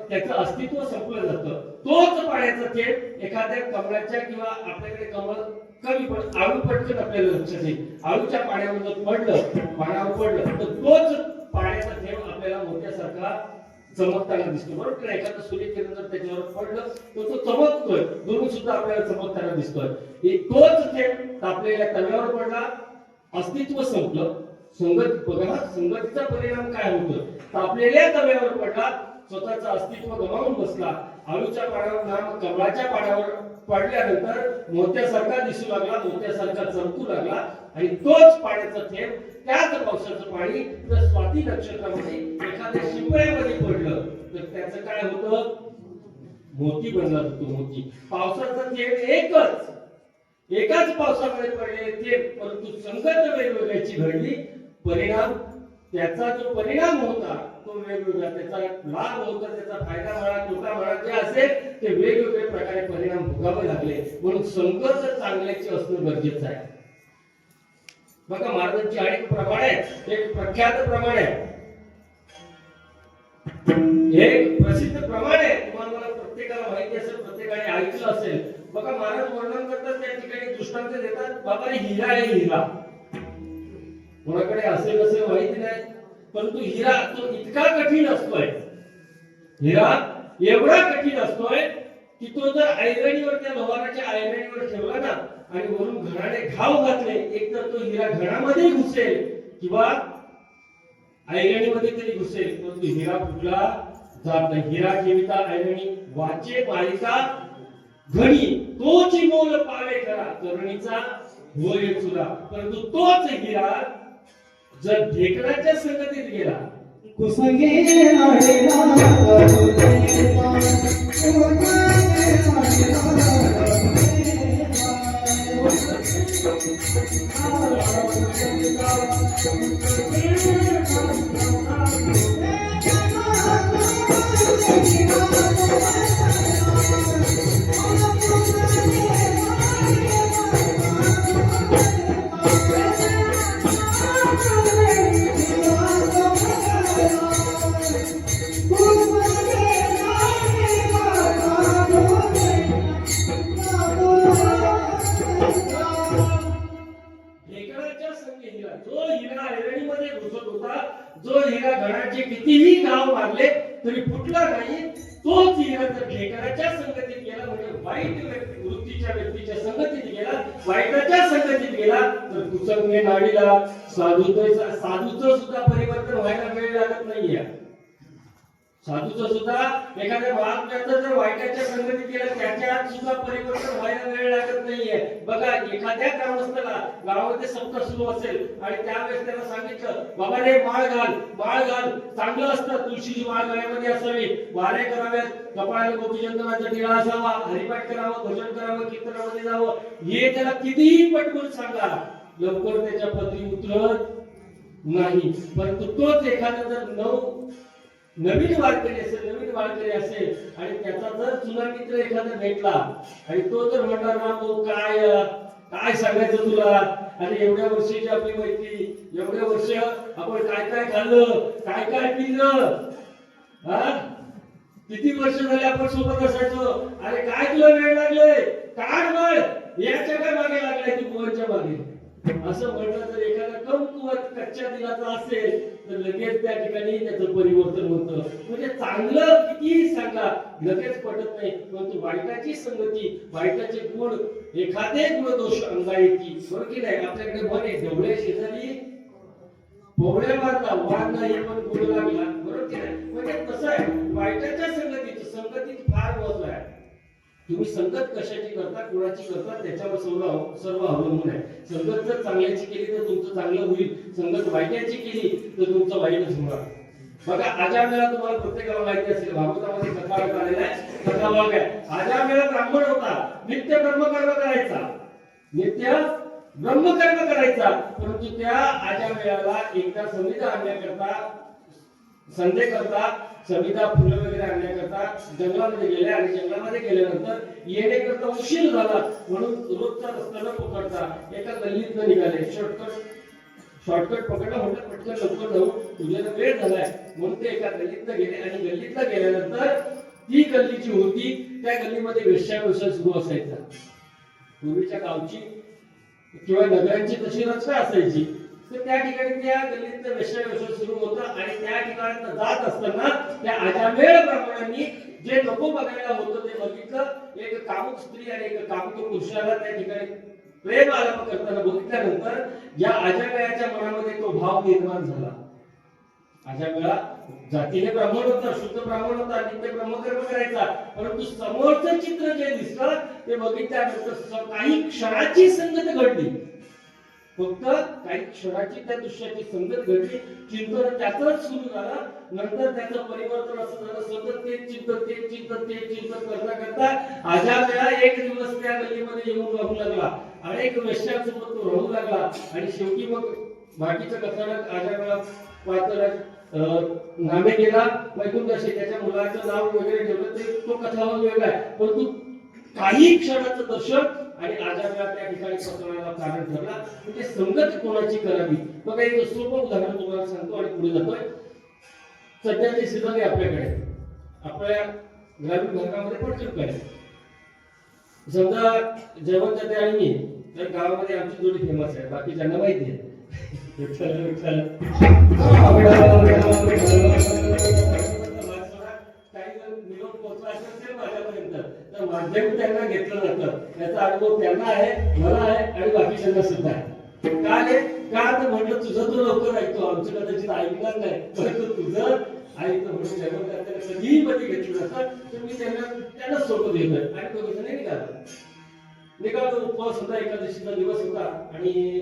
त्याचं अस्तित्व संपलं जातं. तोच पाण्याचा थेंब एखाद्या कमळाच्या किंवा आपल्याकडे कमळ कमी पण आळू पटकन आपल्याला लक्षात येईल. आळूच्या पाण्यावर जर पडलं, पाण्यावर पडलं तर तोच पाण्याचा थेंब आपल्याला मोत्यासारखा चमकताना दिसतो. बरोबर, एखादा सूर्यकिरण जर त्याच्यावर पडलं तर तो चमकतोय, दुरून सुद्धा आपल्याला चमकताना दिसतोय. तोच थेंब तापलेल्या तव्यावर पडला, अस्तित्व संपलं. संगत बघा, संगतीचा परिणाम काय होतो? तापलेल्या तव्यावर पडला, स्वतःचं अस्तित्व गमावून बसला. आळूच्या पाण्यावर नाम कमळाच्या पाण्यावर पडल्यानंतर मोत्यासारखा दिसू लागला, मोत्यासारखा चमकू लागला. आणि तोच पाण्याचा थेंब, त्याच पावसाचं पाणी जर स्वाती नक्षत्रामध्ये एखाद्या शिंपल्यामध्ये पडलं तर त्याचं काय होतं? मोती बनला जातो, मोती. पावसाचा थेंब एकाच पावसामध्ये पडले थेंब, परंतु संगत वेगवेगळ्याची घडली. परिणाम, त्याचा जो परिणाम होता तो वेगवेगळा, त्याचा लाभ होता, त्याचा फायदा म्हणा, तोटा म्हणा, जे असेल ते वेगवेगळ्या प्रकारे परिणाम भोगावे लागले. म्हणून संगत चांगल्याची असणं गरजेचं आहे. बघा महाराजांची अनेक प्रमाण आहेत. एक प्रख्यात प्रमाण आहे, एक प्रसिद्ध प्रमाण आहे. तुम्हाला प्रत्येकाला माहिती असेल, प्रत्येकाने ऐकलं असेल. बघा महाराज वर्णन करतात त्या ठिकाणी दृष्टांत देतात. बाबा हिरा आहे, हिरा कोणाकडे असेल नसेल माहिती नाही, परंतु हिरा तो इतका कठीण असतोय, हिरा एवढा कठीण असतोय की तो जर ऐरणीवर, त्या लोहाराच्या ऐरणीवर ठेवला ना आणि वरून घणाने घाव घातले, एक तर तो हिरा घणामध्ये घुसेल किंवा ऐरणीमध्ये तरी घुसेल, परंतु हिरा कुठला जात नाही. हिरा ठेविता ऐरणी, वाचे मालिका घडी, तोची मोल पावे खरा, करणीचा होय चुरा. परंतु तोच हिरा जर ढेकणाच्या संगतीत गेला कुसंगे नाडेला कुसंगेता ढेकळाच्या संगे हिरा, जो हिरा ऐरणीमध्ये घुसत होता, जो हिरा घराचे कितीही गाव मारले तरी फुटला नाही, तोच हिरा जर ढेकळाच्या संगतीत गेला म्हणजे वाईट वृत्तीच्या व्यक्तीच्या संगतीत गेला, वाईटाच्या संगतीत गेला तर कुसंगे नाडीला साधूचं सुद्धा परिवर्तन व्हायला वेळ लागत नाहीये. साधूचं सुद्धा एखाद्या महात्म्याचं जर वाईटाच्या संगतीत गेलं त्याच्यात सुद्धा परिवर्तन व्हायला वेळ लागत नाहीये. बघा एखाद्या कारणास्तला गावामध्ये संकट सुरू असेल आणि त्यावेळेस त्याला सांगितलं बाबा रे माळ घाल चांगलं असतं, तुळशीची माळ गळ्यामध्ये असावी, वारे कराव्यात, कपाळाला गोपीचंदनाचा टिळा असावा, हरिपाठ करावं, भजन करावं, कीर्तनामध्ये जावं, हे त्याला कितीही पटकून सांगा लवकर त्याच्या पदरी उतरत नाही. परंतु तोच एखादा जर नवीन वारकरी असेल आणि त्याचा जर जुना मित्र एखादा भेटला आणि तो जर म्हणणार ना तो काय सांगायचं तुला, आणि एवढ्या वर्षाची आपली मैत्री, एवढ्या वर्ष आपण काय खाल्लं, काय पिलं, किती वर्ष झाले आपण सोबत असायचो, अरे काय तुला वेळ लागले, काय बळ याच्या काय मागे लागलाय तू मोहनच्या मागे, असं म्हटलं तर एखादा कमकुवत कच्च्या दिलाचा असेल तर लगेच त्या ठिकाणी त्याचं परिवर्तन होतं. म्हणजे चांगलं कितीही सांगा लगेच पटत नाही, परंतु वाईटाची संगती, वाईटाचे गुण, एखादे गुणदोष अंगायची, बरोबर की नाही. आपल्याकडे म्हणे ढवळे शेजारी पोवळे मारला, वाद नाही पण गुण लागला, बरोबर की नाही. म्हणजे तसं आहे वाईटाच्या संगतीत फार महत्व आहे. तुम्ही संगत कशाची करता, कोणाची करता त्याच्यावर सर्व अवलंबून आहे. संगत जर चांगल्याची केली तर तुमचं चांगलं होईल, संगत वाईटाची केली तर तुमचं वाईटच होणार. बघा आजामेळा तुम्हाला प्रत्येकाला माहिती असेल, भागवतामध्ये कथा आलेला आहे, कथा भाग आहे. आजामेळा ब्राह्मण होता, नित्य ब्रह्मकर्म करायचा, परंतु त्या आजामेळाला एकदा संविधा फुलं वगैरे आणण्याकरता जंगलामध्ये गेले आणि जंगलामध्ये गेल्यानंतर येण्याकरता उशीर झाला म्हणून रोजचा रस्ता न पकडता एका गल्लीतनं निघाले. शॉर्टकट पकडला, म्हटलं पटकन लवकर जाऊ, तुझ्याला वेळ झालाय म्हणून ते एका गल्लीतनं गेले. आणि गल्लीतनं गेल्यानंतर ती गल्ली जी होती त्या गल्लीमध्ये वेश्याव्यवसाय सुरू असायचा. पूर्वीच्या गावची किंवा नगरांची तशी रचना असायची, तर त्या ठिकाणी त्या गल्लीत वेश्याव्यवसाय सुरू होता. आणि त्या ठिकाणी जात असताना त्या आजामेळ ब्राह्मणांनी जे नको बघायला होतं ते बघितलं. एक कामुक स्त्री आणि एक कामुक पुरुषाला त्या ठिकाणी प्रेम आलाप करताना बघितल्यानंतर या आजामेळाच्या मनामध्ये तो भाव निर्माण झाला. आजामेळा जातीने ब्राह्मण होता, शुद्ध ब्राह्मण होता, नित्य ब्रह्मकर्म करायचा, परंतु समोरचं चित्र जे दिसलं ते बघितल्यानंतर काही क्षणाची संगत घडली, फक्त काही क्षणाची त्या दृश्याची संगत घडली, चिंतन त्याचंच सुरू झालं. नंतर त्याचं परिवर्तन असं झालं, सतत तेच चिंतन करता आजामेळा एक दिवस त्या गल्लीमध्ये येऊन राहू लागला, अनेक वेश्यांसोबत तो राहू लागला. आणि शेवटी मग बाकीचं कथानक आजामेळा पात्र नामे गेला वैकुंठाशी, त्याच्या मुलाचं नाव वगैरे ठेवलं, ते तो कथाभाग वेगळा आहे. परंतु काही क्षणाचं दर्शन आणि आजामेळा त्या ठिकाणी पसरण्याला कारण ठरला. म्हणजे संगत कोणाची करावी. बघा एक सोपं उदाहरण तुम्हाला सांगतो आणि पुढे जातोय. सध्याची सीझन आहे आपल्याकडे, आपल्या ग्रामीण भागामध्ये पण खूप आहे. समजा जयवंत आणि मी तर गावामध्ये आमची जोडी फेमस आहे, बाकी ज्यांना माहिती आहे. माध्यम त्यांना घेतलं जातं, याचा अनुभव त्यांना आहे, मला आहे आणि बाकीच्यांना सुद्धा आहे. का तर म्हटलं तुझं तो लवकर ऐकतो, आमचं कदाचित ऐकणार नाही, परंतु तुझं ऐकतो म्हणून जेव्हा त्याला कधीही मध्ये घेतलं जातं तर मी त्यांना सोबत घेतोय. आणि तो कसं नाही निघालो उपवास होता, एकादशीचा दिवस होता आणि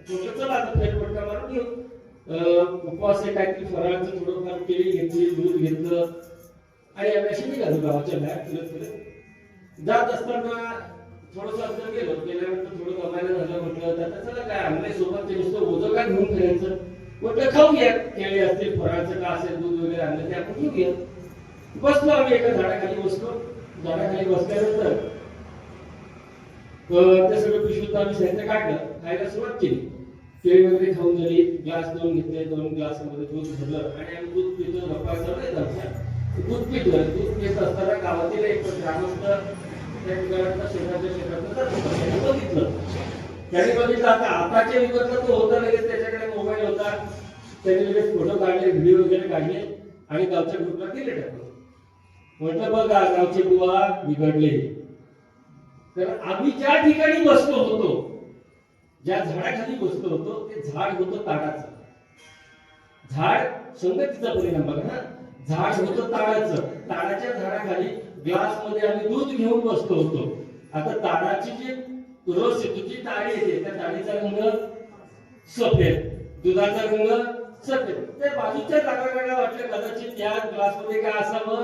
चला आता फेरफटका मारून घेऊ. उपवास आहे काहीतरी फराळाचं थोडंफार केळी घेतली, दूध घेतलं आणि आम्ही अशी निघालो गावाच्या बाहेर फिरत फिरत. जात असताना थोडंसं अंतर गेल्यानंतर थोडं गमायला झालं. म्हटलं आता चला काय आणलंय सोबत, ते नुसतं ओझं काय घेऊन फिरायचं. म्हटलं खाऊया, केळी असतील, फराळाचं का असेल, दूध वगैरे आणलं ते आपण घेऊया. बसलो आम्ही एका झाडाखाली बसलो. झाडाखाली बसल्यानंतर ते सगळं पिशवीत आम्ही साहित्य काढलं, खायला सुरुवात केली. केळी वगैरे खाऊन झाली, ग्लास 2 घेतले, 2 ग्लासमध्ये दूध भरलं आणि आम्ही दूध पितो. गप्पा चालू आहेत आमच्या. दूध पितलं. दूध पित असताना गावातील एक ग्रामस्थ त्या ठिकाणचा शेतातनं जात होता. त्याने बघितलं. आता आताच्या युगातला तो होता, लगेच त्याच्याकडे मोबाईल होता. त्याने लगेच फोटो काढले, व्हिडिओ वगैरे काढले आणि गावच्या ग्रुपला दिले टाकले. म्हटलं बघा गावचे बुवा बिघडले. तर आम्ही ज्या ठिकाणी बसलो होतो, ज्या झाडाखाली बसलो होतो, ते झाड होतं ताडाचं. झाड संगतीचा परिणाम बघा ना. झाड होतं ताडाचं. ताडाच्या झाडाखाली ग्लास मध्ये आम्ही दूध घेऊन बसलो होतो. आता ताडाची जी रस येतो, जी ताडी येते, त्या ताडीचा रंग सफेद, दुधाचा रंग सफेद. त्या बाजूच्या जागाला वाटलं कदाचित त्या ग्लास मध्ये काय असावं,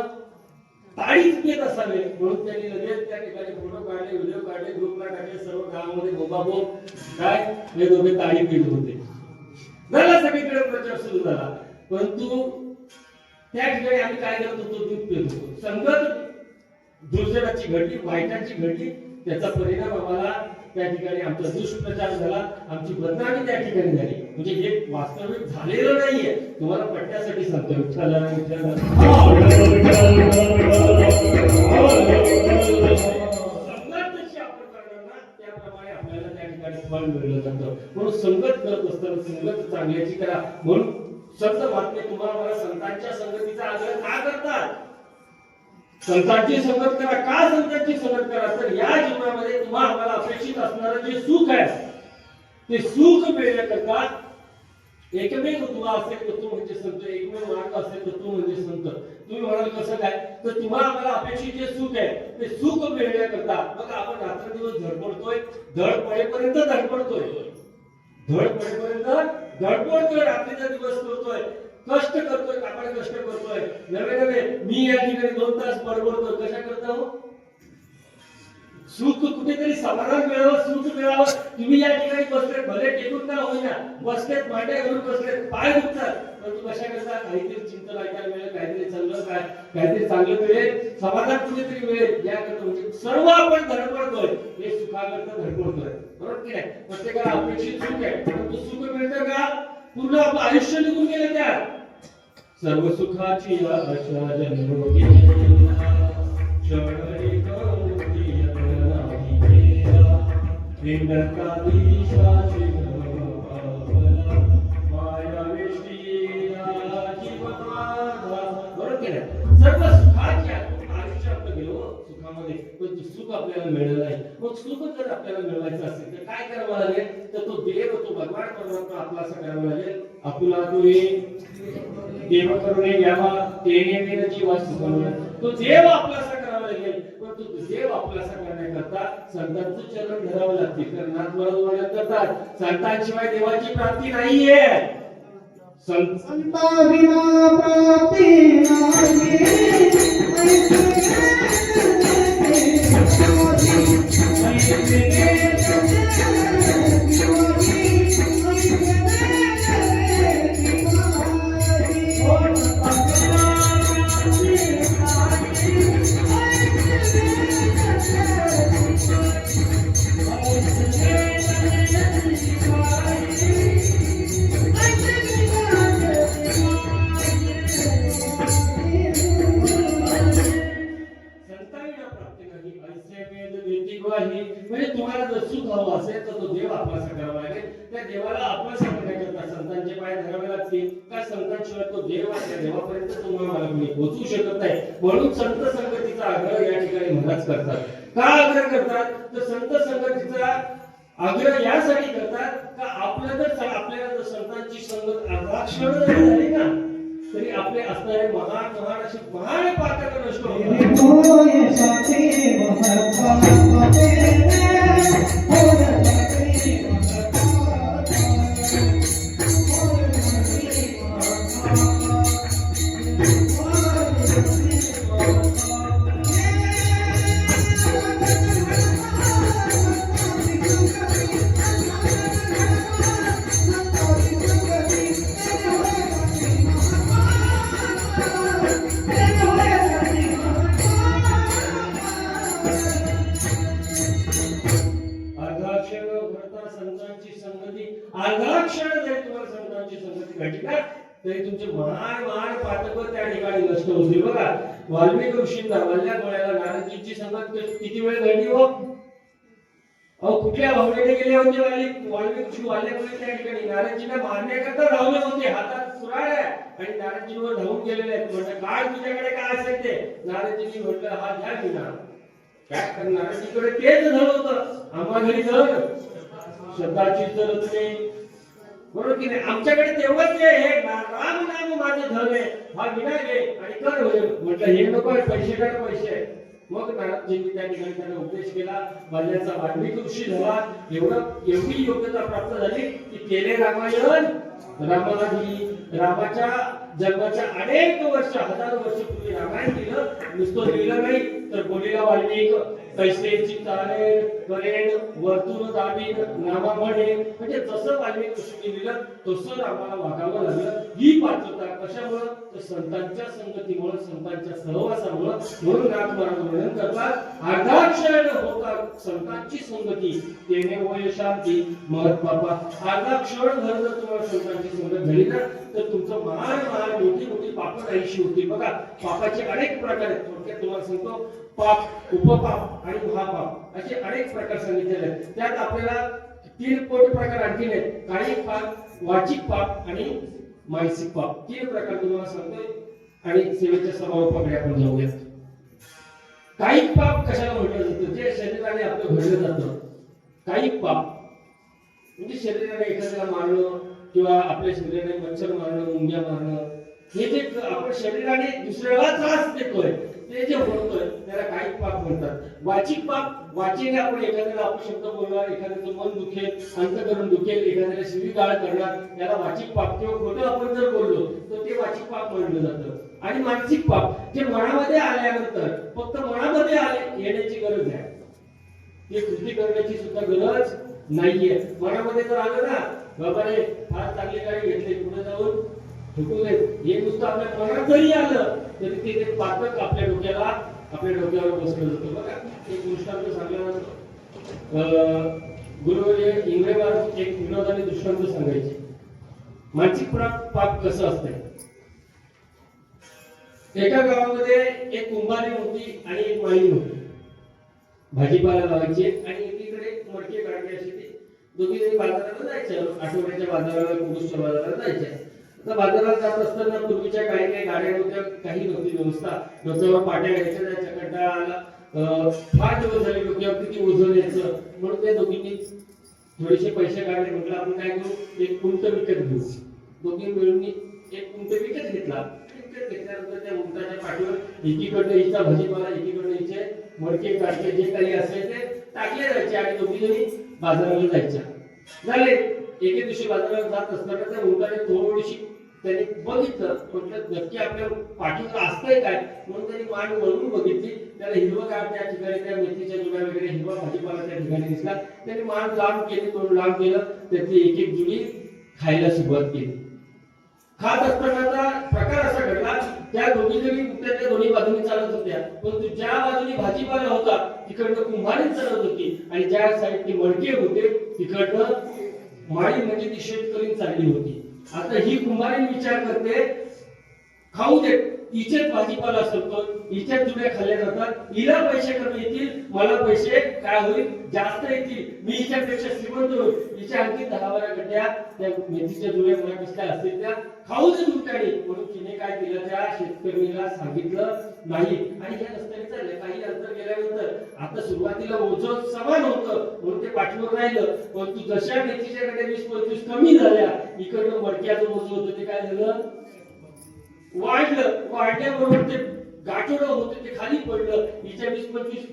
ताळीच पित असावे. म्हणून त्यांनी लगेच त्या ठिकाणी फोटो काढले, व्हिडिओ काढले, ग्रुपला टाकले. सर्व गावामध्ये बोंबाबोंब काय हे दोघे ताळी पित होते. झाला सगळीकडे प्रचार सुरू झाला. परंतु त्या ठिकाणी आम्ही काय करत होतो, दूध पित होतो. संगत दुर्जनाची घडली, वाईटाची घडली. त्याचा परिणाम आम्हाला त्या ठिकाणी आमचा दुष्प्रचार झाला, आमची बदनामी त्या ठिकाणी झाली. म्हणजे हे वास्तविक झालेलं नाहीये, तुम्हाला पटण्यासाठी सांगतो. त्याप्रमाणे आपल्याला त्या ठिकाणी फळ मिळलं जातं. म्हणून संगत करत असताना संगत चांगल्याची करा. म्हणून संत महात्मे तुम्हाला मला संतांच्या संगतीचा आग्रह का करतात? संतांची संगत करा. का संतांची संगत करा? तर या जीवनामध्ये तुम्हाला आम्हाला अपेक्षित असणारं जे सुख आहे, ते सुख मिळण्याकरता एकमेव दुवा असेल तर तो म्हणजे संत, एकमेव मार्ग असेल तर तो म्हणजे संत. तुम्ही म्हणाल कसं काय? तर तुम्हाला आम्हाला अपेक्षित जे सुख आहे, ते सुख मिळण्याकरता बघा आपण रात्रंदिवस धडपडतोय, धड पडेपर्यंत धडपडतोय, धड पडेपर्यंत धडपडतोय, रात्रीचा दिवस करतोय, कष्ट करतोय, काबाड कष्ट करतोय. नवे मी या ठिकाणी 2 तास बडबडतोय. कशा करता हो? सुख कुठेतरी समाधान मिळावं, सुख मिळावं. तुम्ही या ठिकाणी बसलेत, भले टेकून का होईना बसलेत, मांड्या घालून बसलेत, पाय दुखतात, परंतु कशा करता? काहीतरी चिंतन ऐकायला मिळेल, काहीतरी चांगलं काहीतरी चांगलं मिळेल, समाधान कुठेतरी मिळेल. याकरता म्हणजे सर्व आपण धडपडतोय, हे सुखाकरता धडपडतोय. बरोबर की नाही? प्रत्येकाला अपेक्षित सुख आहे, परंतु सुख मिळतं का? पूर्ण आपलं आयुष्य निघून गेलं त्यात. सर्व सुखाची आशा जन्मोगी क्षणरी कौमुदी यत्नाही केला. विंडका दिशाची भावला माया वेष्टीला जीवमाधा. बरोबर की नाही? सर्व सुखाची आयुष्य आपलं गेलो सुखामध्ये, पण सुख आपल्याला मिळालं नाही. मग सुख जर आपल्याला मिळवायचं असेल तर काय करावं लागेल? तर तो देव, तो भगवान परमात्मा आपला असं करावं लागेल. आपुला तुम्ही देव करून घ्यावा, तेने मेन जीवा सुखवला. तो देव आपलासा करावा लागेल. पण तो देव आपलासा करण्याकरता संतांचं चरण धरावं लागते. कारण नाथ महाराज वर्णन करतात, संतांशिवाय देवाची प्राप्ती नाहीये. संता विना प्राप्ती नाही. म्हणजे तुम्हाला जर सुख हवं असेल तर तो देव आपलासा करावा लागेल. त्या देवाला आपलासा करण्याकरता संतांचे पाय धरावे लागतील. का संतांशिवाय तो देव आहे, त्या देवापर्यंत तुम्हाला कोणी पोहोचू शकत नाही. म्हणून संत संगतीचा आग्रह या ठिकाणी महाराज करतात. का आग्रह करतात? तर संत संगतीचा आग्रह यासाठी करतात का आपल्याला जर संतांची संगत अर्धाक्षण जरी झाली ना, तरी आपले असणारे महान असे महान पातक नष्ट होतात. अर्धा क्षण जरी तुम्हाला संतांची संगती घडली ना तरी तुमचे महान महान पातक त्या ठिकाणी नष्ट होतील बघा. वाल्मिक ऋषींना वल्ल्या डोळ्याला नारदजींची संगत किती वेळ घडली हो. अहो कुठल्या भावनेने गेले होते वाल्मिक ऋषी वाल्ल्याकडे त्या ठिकाणी नारदजींना मारण्याकरता धावले होते. हातात कुऱ्हाड आहे आणि नारदजींवर धावून गेलेले आहेत. म्हटलं काय तुझ्याकडे काय असेल ते. नारदजींनी म्हटलं हा घ्या विना. काय तर नारदजीकडे तेच धन होतं. आम्हा घरी धन श्रद्धाची तर तुम्ही बरोबर की नाही. आमच्याकडे तेवढंच आहे. हे राम नाम माझं धन आहे. हा विना घे आणि कर होईल. म्हटलं हे नको पैसे कर पैसे. मग नारदजींनी त्या ठिकाणी त्यांना उपदेश केला. वल्ल्याचा वाल्मिक ऋषी झाला. एवढी योग्यता प्राप्त झाली की केले रामायण रामादी. रामाच्या जन्माच्या अनेक वर्ष हजारो वर्ष पूर्वी रामायण लिहिलं. नुसतं लिहिलं नाही तर बोलीला वाल्मिक कैसेची चाले करेन वर्तुळ दाबीन नामा म्हणे. म्हणजे जसं वाल्मिक ऋषींनी लिहिलं तसं रामाला वागावं लागलं. ही पात्रता कशामुळं तर संतांच्या संगतीमुळे संतांच्या सहवासामुळं. म्हणून नाथ महाराज वर्णन करतात अर्धा क्षण होता संतांची संगती तेने होय शांती महत पापा. अर्धा क्षण भर जर तुम्हाला संतांची संगत झाली ना तर तुमचं महान महान मोठी मोठी पाप नाहीशी होती. बघा पापाचे अनेक प्रकार आहेत. थोडक्यात तुम्हाला सांगतो पाप उपपाप आणि महापाप असे अनेक प्रकार सांगितलेले आहेत. त्यात आपल्याला 3 कोटी प्रकार आणखीन आहेत. कायिक पाप वाचिक पाप आणि मानसिक पाप. 3 प्रकार तुम्हाला सांगतोय आणि सेवेच्या समारोपाकडे आपण जाऊयात. कायिक पाप कशाला म्हटलं जातं जे शरीराने आपलं घडलं जातं. कायिक पाप म्हणजे शरीराने एखाद्याला मारणं किंवा आपल्या शरीराने मच्छर मारणं मुंग्या मारणं हे जे आपण शरीराने दुसऱ्याला त्रास देतोय ते जे होतोय त्याला कायिक पाप म्हणतात. वाचिक पाप वाचेने आपण एखाद्याला अपशब्द बोलणार एखाद्याचं मन दुखेल अंतःकरण दुखेल एखाद्याला शिवीगाळ करणार त्याला वाचिक पाप किंवा खोटं आपण जर बोललो तर ते वाचिक पाप म्हणलं जातं. आणि मानसिक पाप जे मनामध्ये आल्यानंतर फक्त मनामध्ये येण्याची गरज आहे. ते कृती करण्याची सुद्धा गरज नाहीये. मनामध्ये जर आलं ना बाबा रे फार चांगली गाडी घेतली पुढे जाऊन ठोकून हे नुसतं आपल्या मनात जरी आलं तरी ते पातक आपल्या डोक्यावर बसलं जातं. बघा एक दृष्टांत सांगला जातो. गुरु इंग्रज महाराज एक विनोदाने दृष्टांत सांगायचे. मानसिक पाप कसं असतंय. एका गावामध्ये एक कुंभारी होती आणि एक माळी होती. भाजीपाला लावायचे आणि एकीकडे मडके काढले असे ते दोघी जणी बाजाराला जायचं. आठवड्याच्या बाजाराला कुंभूच्या बाजाराला जायच्या. तर बाजारात जात असताना पूर्वीच्या काही गाड्या नव्हत्या काही नव्हती व्यवस्था. डोक्यावर पाट्या घ्यायच्या जायच्या कंटाळा आला. फार दिवस झाले डोक्यावर किती ओझं यायचं म्हणून त्या दोघींनी थोडेसे पैसे काढले. म्हटलं आपण काय करू एक कुंट विकत घेऊ. दोघी मिळून एक कुंट विकत घेतला. विकत घेतल्यानंतर त्या उंटाच्या पाठीवर एकीकडनं हिचा भाजीपाला एकीकडनं हिचे मडके काढते जे काही असेल ते टाकले जायचे आणि दोघी जणी बाजाराला जायच्या. झाले एके दिवशी बाजारात जात असताना त्या उंटाने थोडीशी त्यांनी बघितलं. म्हटलं नक्की आपल्या पाठीवर असतंय काय म्हणून त्यांनी मान वळून बघितली. त्याला हिरवगार त्या ठिकाणी त्या मेथीच्या जुड्या वगैरे हिरवा भाजीपाला त्या ठिकाणी दिसला. त्यांनी मान लांब केली तोंड लांब केलं त्याची एक एक जुडी खायला सुरुवात केली. खात असतानाचा प्रकार असा घडला त्या दोघी जणी उंटाच्या दोन्ही बाजूनी चालत होत्या. परंतु ज्या बाजूनी भाजीपाला होता तिकडनं कुंभारी चालत होती आणि ज्या साईडने मडके होते तिकडनं माळी म्हणजे ती शेतकरी चालली होती. आता ही कुंभारी विचार करते खाऊ दे हिचेच भाजीपाला असतो हिच्याच जुड्या खाल्ल्या जातात. हिला पैसे कमी येतील मला पैसे काय होईल जास्त येतील. मी हिच्यापेक्षा श्रीमंत होईल. हिच्या आणखी 10-12 गड्ड्या त्या मेथीच्या जुड्या मला कसल्या असतील त्या खाऊ दे दुकानी म्हणून तिने काय केलं त्या शेतकरीला सांगितलं नाही. आणि हे रस्त्याने चालले काही अंतर गेल्यानंतर आता सुरुवातीला ओझं समान होतं म्हणून ते पाठीवर राहिलं. पण तू जशा मेथीच्या गड्ड्या 20-25 कमी झाल्या इकडनं मडक्याचं ओझं होतं ते काय झालं वाढल्याबरोबर ते गाठोडं होतं ते खाली पडलं. हिच्या 20-25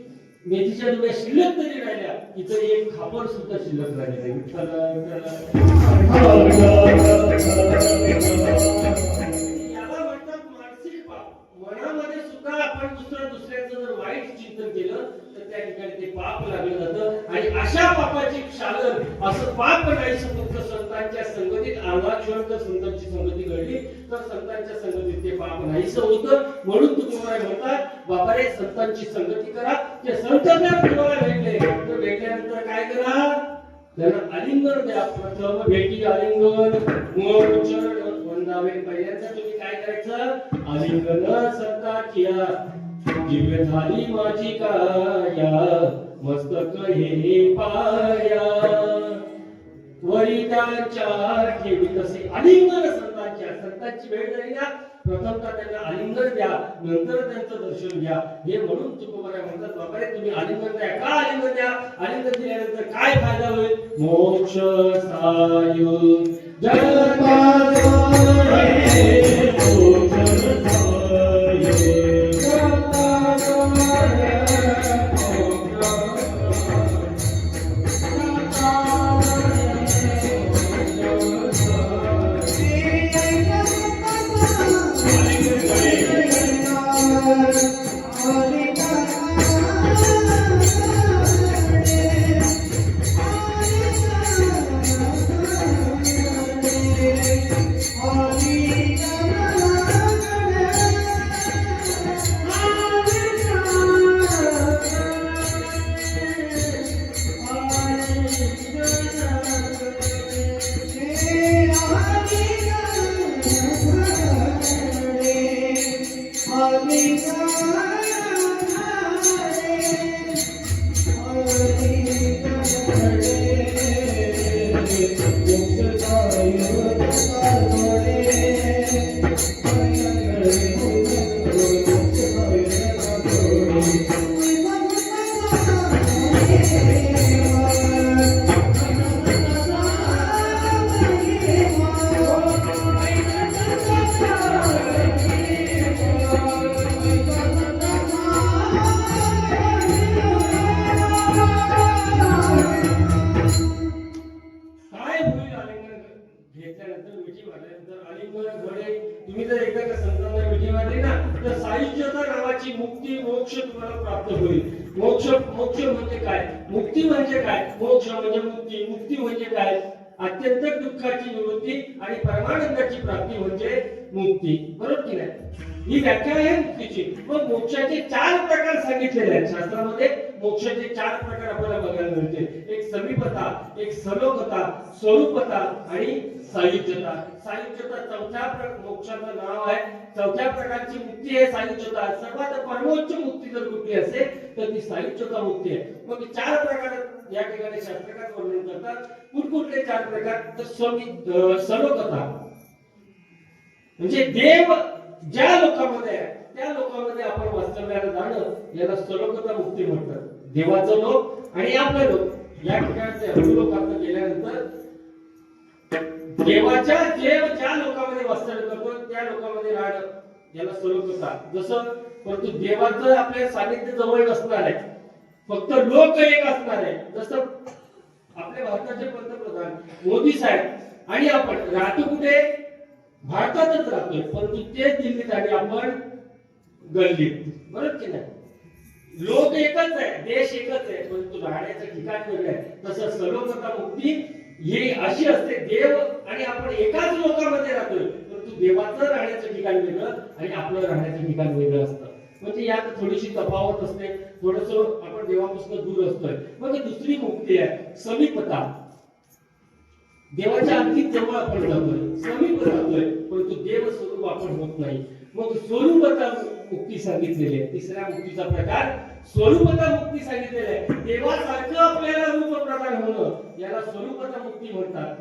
मेथीच्या जुड्या शिल्लक तरी राहिल्या. इथं एक खापर सुद्धा शिल्लक राहिलेलं याला म्हणतात मानसिक पाप. मनामध्ये सुद्धा आपण दुसऱ्याचं जर वाईट चिंतन केलं तर त्या ठिकाणी ते पाप लागलं जातं. आणि अशा पापाची क्षालन असं पाप नाही फक्त संतांच्या संगतीत अर्धा क्षण जर संतांची संगती घडली तर संतांच्या संगतीत ते पाप नाहीसं होतं. म्हणून तुम्हाला म्हणतात बाबा रे संतांची संगती करा. ते संत जर तुम्हाला भेटले तर भेटल्यानंतर काय करा त्यांना आलिंगन द्या. प्रथम भेटी आलिंगन मग चरण वंदावे. पहिल्यांदा तुम्ही काय करायचं? आलिंगन संताची दिव्य झाली माझी काया मस्तक हे पाया वरिदाच्या ठेवी तसे आलिंगन संतांची भेट झाली ना, प्रथमतः त्यांना आलिंगन द्या, नंतर त्यांचं दर्शन घ्या. हे म्हणून तुकोबाराय म्हणतात, बाबा रे तुम्ही आलिंगन द्या. का आलिंगन द्या? आलिंगन दिल्यानंतर काय फायदा होईल? मोक्ष साय तुम्ही जर एकदा का संतांना मिठी मारली ना, तर सायुज्यता नावाची मुक्ती मोक्ष तुम्हाला प्राप्त होईल. मोक्ष म्हणजे काय? मुक्ती म्हणजे काय? मोक्ष म्हणजे मुक्ती. मुक्ती म्हणजे काय? अत्यंत दुःखाची निवृत्ती आणि परमानंदाची प्राप्ती म्हणजे मुक्ती. बरोबर की नाही? ही व्याख्या आहे मुक्तीची. मग मोक्षाचे 4 प्रकार सांगितलेले आहेत शास्त्रामध्ये. मोक्षाचे 4 प्रकार आपल्याला बघायला मिळतील. एक समीपता, एक सलोकता, स्वरूपता आणि सायुज्यता. सायुज्यता चौथ्या मोक्षाचं नाव आहे. चौथ्या प्रकारची मुक्ती आहे सायुज्यता. सर्वात परमोच्च मुक्ती जर कुठली असेल तर ती सायुज्यता मुक्ती आहे. मग 4 प्रकार या ठिकाणी शास्त्रकार वर्णन करतात. कुठले 4 प्रकार? तर सलोकता म्हणजे देव ज्या लोकांमध्ये आहे त्या लोकांमध्ये आपण वास्तव्याला जाणं याला सलोकता मुक्ती म्हणतात. देवाचं लोक आणि आपलं लोक या ठिकाणी लोकांना गेल्यानंतर देवाच्या देव ज्या लोकांमध्ये वास्तव्य करतो त्या लोकांमध्ये राहणं याला सलोकता. जसं परंतु देवाचं आपल्या सानिध्य जवळ नसणार आहे, फक्त लोक एक असणार आहे. जसं आपल्या भारताचे पंतप्रधान मोदी साहेब आणि आपण राहतो कुठे? भारतातच राहतोय, परंतु ते दिल्लीत आणि आपण गल्लीत. बरोबर की नाही? लोक एकच आहे, देश एकच आहे, परंतु राहण्याचं ठिकाण वेगळं आहे. तसं सलोकता मुक्ती ही अशी असते, देव आणि आपण एकाच लोकांमध्ये राहतोय, परंतु देवाचं राहण्याचं ठिकाण वेगळं आणि आपलं राहण्याचं ठिकाण वेगळं असतं. म्हणजे यात थोडीशी तफावत असते, थोडस आपण देवापासून दूर असतोय. मग दुसरी मुक्ती आहे समीपता. देवाच्या अगदी जवळ आपण जातोय, समीप राहतोय, परंतु देव स्वरूप आपण होत नाही. मग स्वरूपता मुक्ती सांगितलेली आहे. तिसऱ्या मुक्तीचा प्रकार स्वरूपता मुक्ती सांगितलेली आहे. देवासारखं आपल्याला रूप प्रदान होणं याला स्वरूपता मुक्ती म्हणतात.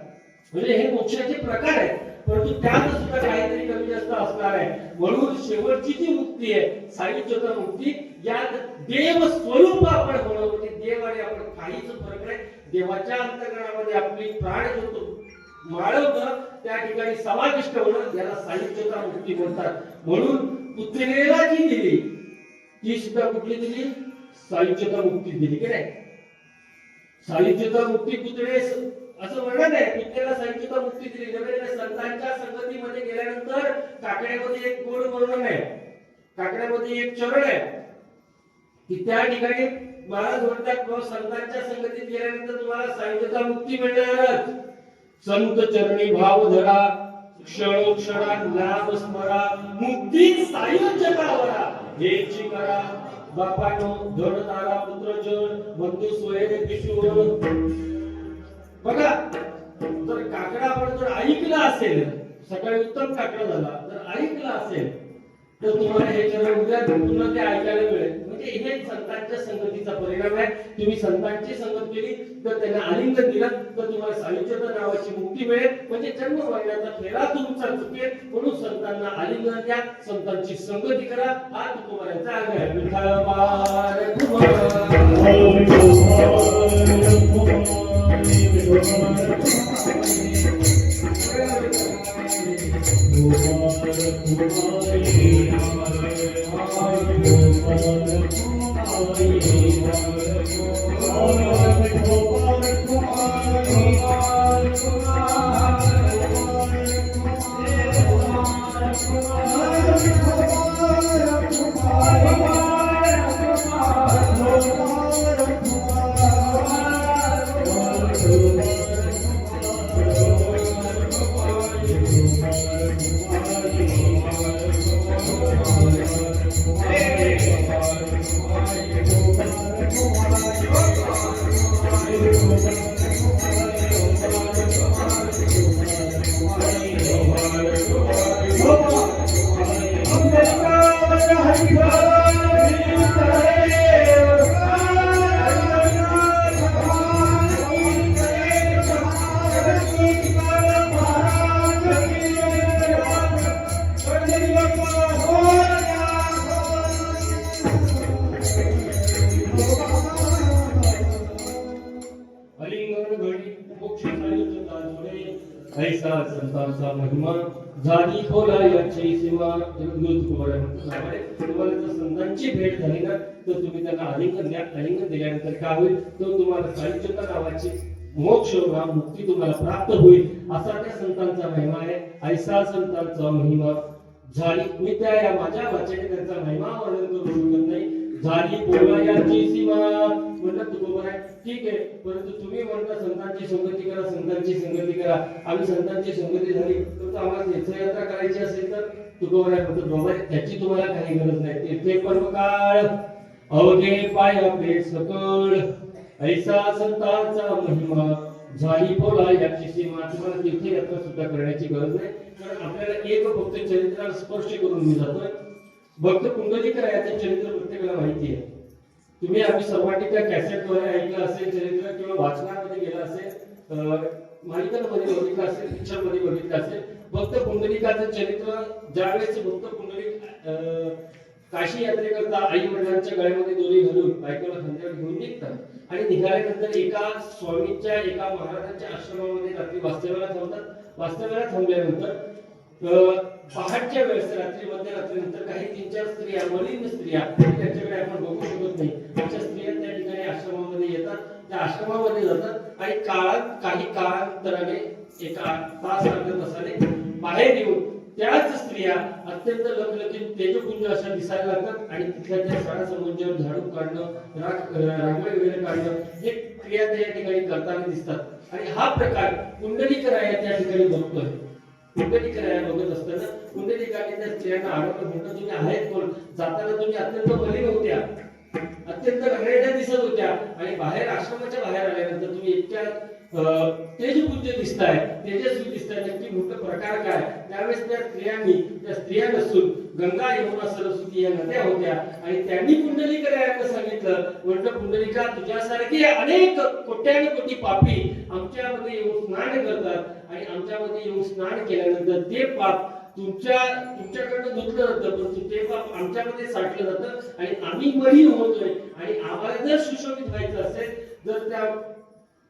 म्हणजे हे मोक्षाचे प्रकार आहेत, परंतु त्यात सुद्धा काहीतरी कमी जास्त असणार आहे. म्हणून शेवटची जी मुक्ती आहे सायुज्यता मुक्ती, यात देव स्वरूप आपण होणं म्हणजे देव आणि आपण काहीच फरक नाही. देवाच्या अंतःकरणामध्ये आपली प्राण जोडतो माळवणं, त्या ठिकाणी समाविष्ट होणं याला सायुज्यता मुक्ती म्हणतात. म्हणून पुत्रेला जी दिली ती सुद्धा कुठली दिली? सायुज्यता मुक्ती दिली की नाही? सायुज्यता मुक्ती पुत्रे असं वर्णन आहे. पुत्रेला सायुज्यता मुक्ती दिली. नव्हे संतांच्या संगतीमध्ये गेल्यानंतर काकड्यामध्ये एक गोड वर्णन आहे, काकड्यामध्ये एक चरण आहे की त्या ठिकाणी महाराज म्हणतात संतांच्या संगतीत गेल्यानंतर तुम्हाला सायुज्यता मुक्ती मिळणारच. संत चरणी भाव धरा, क्षणोक्षणा नाम स्मरा, मुक्ती सायुज्यता वरा. हेची करा बापानो धन तारा पुत्र जन बंधू सोयरे पिशू. बघा, जर काकडा आपण जर ऐकलं असेल, सकाळी उत्तम काकडा झाला जर ऐकलं असेल तर तुम्हाला हे करून उद्या पुन्हा ते ऐकायला मिळेल. म्हणजे हे संतांच्या संगतीचा परिणाम आहे. तुम्ही संतांची संगत केली तर त्यांना आलिंगन दिलं तर तुम्हाला सायुज्यता नावाची मुक्ती मिळेल. म्हणजे जन्म मरणाचा फेरा तुमचा चुकेल. म्हणून संतांना आलिंगन द्या, संतांची संगती करा. हा तुकोबारायांचा आग्रह आहे. विठ्ठल ऐसा संतांचा महिमा झाली खोला याची सीमा. तुम्हाला जर संतांची भेट झाली ना तर तुम्ही त्यांना आलिंगन द्या. आलिंगन दिल्यानंतर काय होईल तर तुम्हाला सायुज्यता नावाची मोक्ष मुक्ती तुम्हाला प्राप्त होईल. असा त्या संतांचा महिमा आहे. ऐसा संतांचा महिमा झाली. मी त्या या माझ्या वाचनाने त्यांचा महिमा वर्णन करू शकत नाही. झाली खोला याची सीमा म्हणलं तुकोबर आहे, ठीक आहे. परंतु तुम्ही म्हणता संतांची संगती करा, संतांची संगती करा. आम्ही संतांची संगती झाली तर आम्हाला तीर्थयात्रा करायची असेल तर तुकोबर आहे म्हणतो बरोबर, त्याची तुम्हाला काही गरज नाही. तीर्थे पर्वकाळ अवघे पाय आपले सकळ. ऐसा संतांचा महिमा झाली बोला याची सीमा. तुम्हाला तीर्थयात्रा सुद्धा करण्याची गरज नाही. कारण आपल्याला एक फक्त चरित्राला स्पर्श करून मी जातोय. भक्त पुंडलिकरायाचे चरित्र प्रत्येकाला माहिती आहे. तुम्ही आम्ही सर्वांनी त्या कॅसेटद्वारे ऐकलं असेल चरित्र किंवा वाचनामध्ये गेलं असेल, मालिकांमध्ये बघितलं असेल, पिक्चरमध्ये बघितलं असेल. भक्त पुंडलिकाचं चरित्र ज्यावेळेस भक्त पुंडलिक काशी यात्रेकरता आई वडिलांच्या गळ्यामध्ये दोरी घालून बायकोला खांद्यावर घेऊन निघतात आणि निघाल्यानंतर एका स्वामींच्या एका महाराजांच्या आश्रमामध्ये रात्री वास्तव्याला थांबतात. वास्तव्याला थांबल्यानंतर पहाटच्या वेळेस रात्री मध्यरात्रीनंतर काही 3-4 स्त्रिया, मलिन स्त्रिया, त्यांच्याकडे आपण बघू शकत नाही, अशा स्त्रिया त्या ठिकाणी आश्रमामध्ये येतात. त्या आश्रमामध्ये जातात आणि काही काळांतराने एका तास अर्ध्या तासाने बाहेर येऊन त्याच स्त्रिया अत्यंत लखलखीत तेजपुंज अशा दिसायला लागतात आणि तिथल्या त्या साड्या समोरच्यावर झाडू काढणं, रांगोळी वगैरे काढणं हे क्रिया त्या ठिकाणी करताना दिसतात. आणि हा प्रकार पुंडलिकराया त्या ठिकाणी बघतोय. पुंडलिकराया बघत असताना पुंडलिकाने त्या स्त्रियांना आडवलं, म्हणतं तुम्ही आहेत कोण? जाताना तुम्ही अत्यंत मलिन होत्या, अत्यंत घाणेरड्या दिसत होत्या आणि बाहेर आश्रमाच्या बाहेर आल्यानंतर तुम्ही इतक्या तेजपुंज दिसताय, तेजस्वी दिसताय, नक्की मोठा प्रकार काय? त्यावेळेस त्या स्त्रिया नसून गंगा, यमुना, सरस्वती या नद्या होत्या आणि त्यांनी पुंडलिकरायांना सांगितलं, म्हटलं पुंडलिका तुझ्यासारखे अनेक कोट्यानुकोटी पापी आमच्यामध्ये येऊन स्नान करतात आणि आमच्यामध्ये येऊन स्नान केल्यानंतर ते पाप तुमच्याकडनं धुतलं जातं, परंतु ते पाप आमच्यामध्ये साठलं जातं आणि आम्ही मलिन होतोय. आणि आम्हाला जर सुशोभित व्हायचं असेल, जर त्या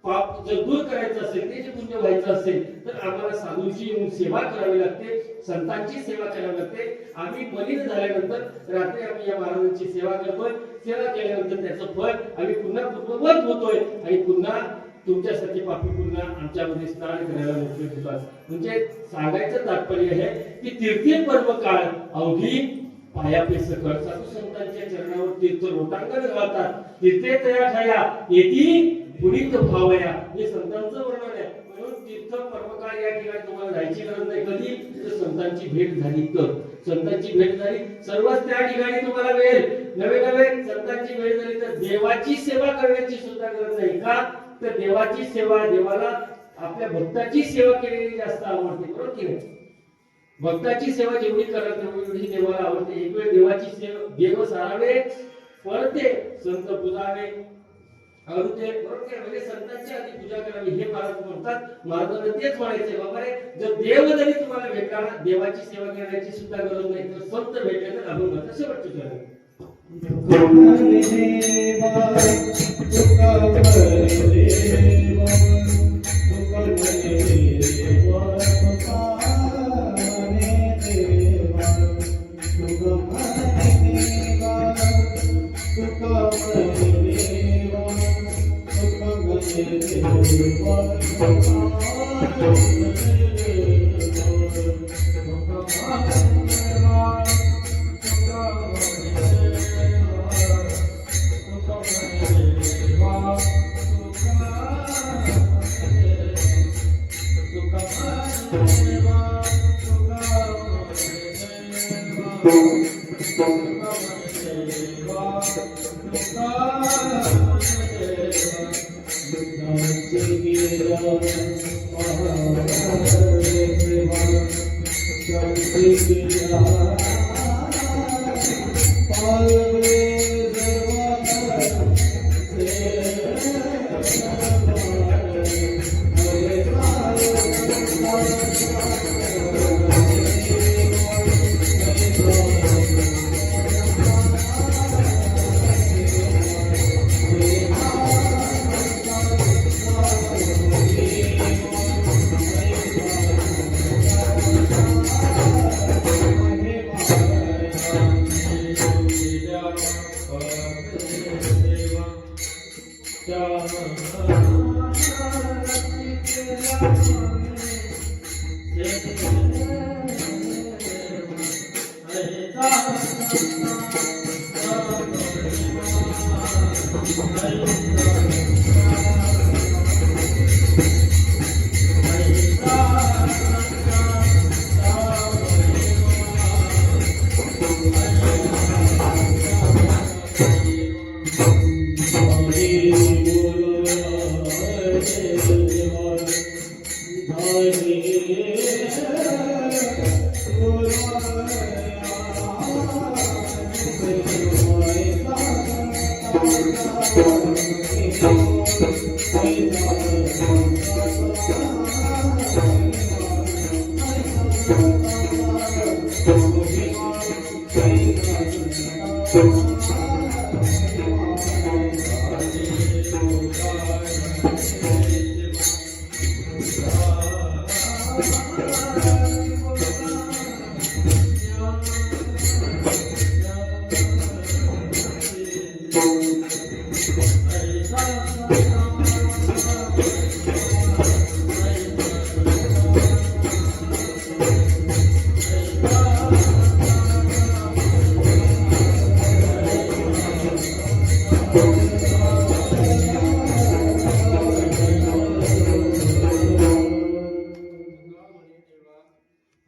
पाप जर दूर करायचं असेल, ते जे पुण्य व्हायचं असेल तर आम्हाला साधूंची येऊन सेवा करावी लागते, संतांची सेवा करावी लागते. आम्ही मलिन झाल्यानंतर रात्री आम्ही या महाराजांची सेवा करतोय. सेवा केल्यानंतर त्याचं फळ आम्ही पुन्हा पूर्ववत होतोय आणि पुन्हा तुमच्यासाठी पापी पुन्हा आमच्यामध्ये स्नान करायला मोकळे होतात. म्हणजे सांगायचं तात्पर्य आहे की तीर्थे पर्व काळ अवघी पायापे सकळ. साधू संतांच्या चरणावर तीर्थ लोटांगण घालतात. तीर्थे तया ठया येती पुढील भावया, हे संतांचं वर्णन आहे. म्हणून तीर्थ पर्वकाळ या ठिकाणी तुम्हाला जायची गरज नाही. कधी तर संतांची भेट झाली तर, संतांची भेट झाली सर्वच त्या ठिकाणी तुम्हाला मिळेल. नवे संतांची भेट झाली तर देवाची सेवा करण्याची सुद्धा गरज नाही. का तर देवाची सेवा, देवाला आपल्या भक्ताची सेवा केलेली जास्त आवडते, बरोबर की नाही? भक्ताची सेवा जेवढी करा तेवढी देवाला आवडते. एक वेळ देवाची सेवा, देव सारावे परते संत पूजावे अवते, बरोबर की? म्हणजे संतांची आधी पूजा करावी हे महाराज म्हणतात. महाराजांना तेच म्हणायचे, बाबा रे, जर देव जरी तुम्हाला भेटला ना, देवाची सेवा करण्याची सुद्धा गरज नाही, तर संत भेटले तर अभंगाचा शेवटची करा.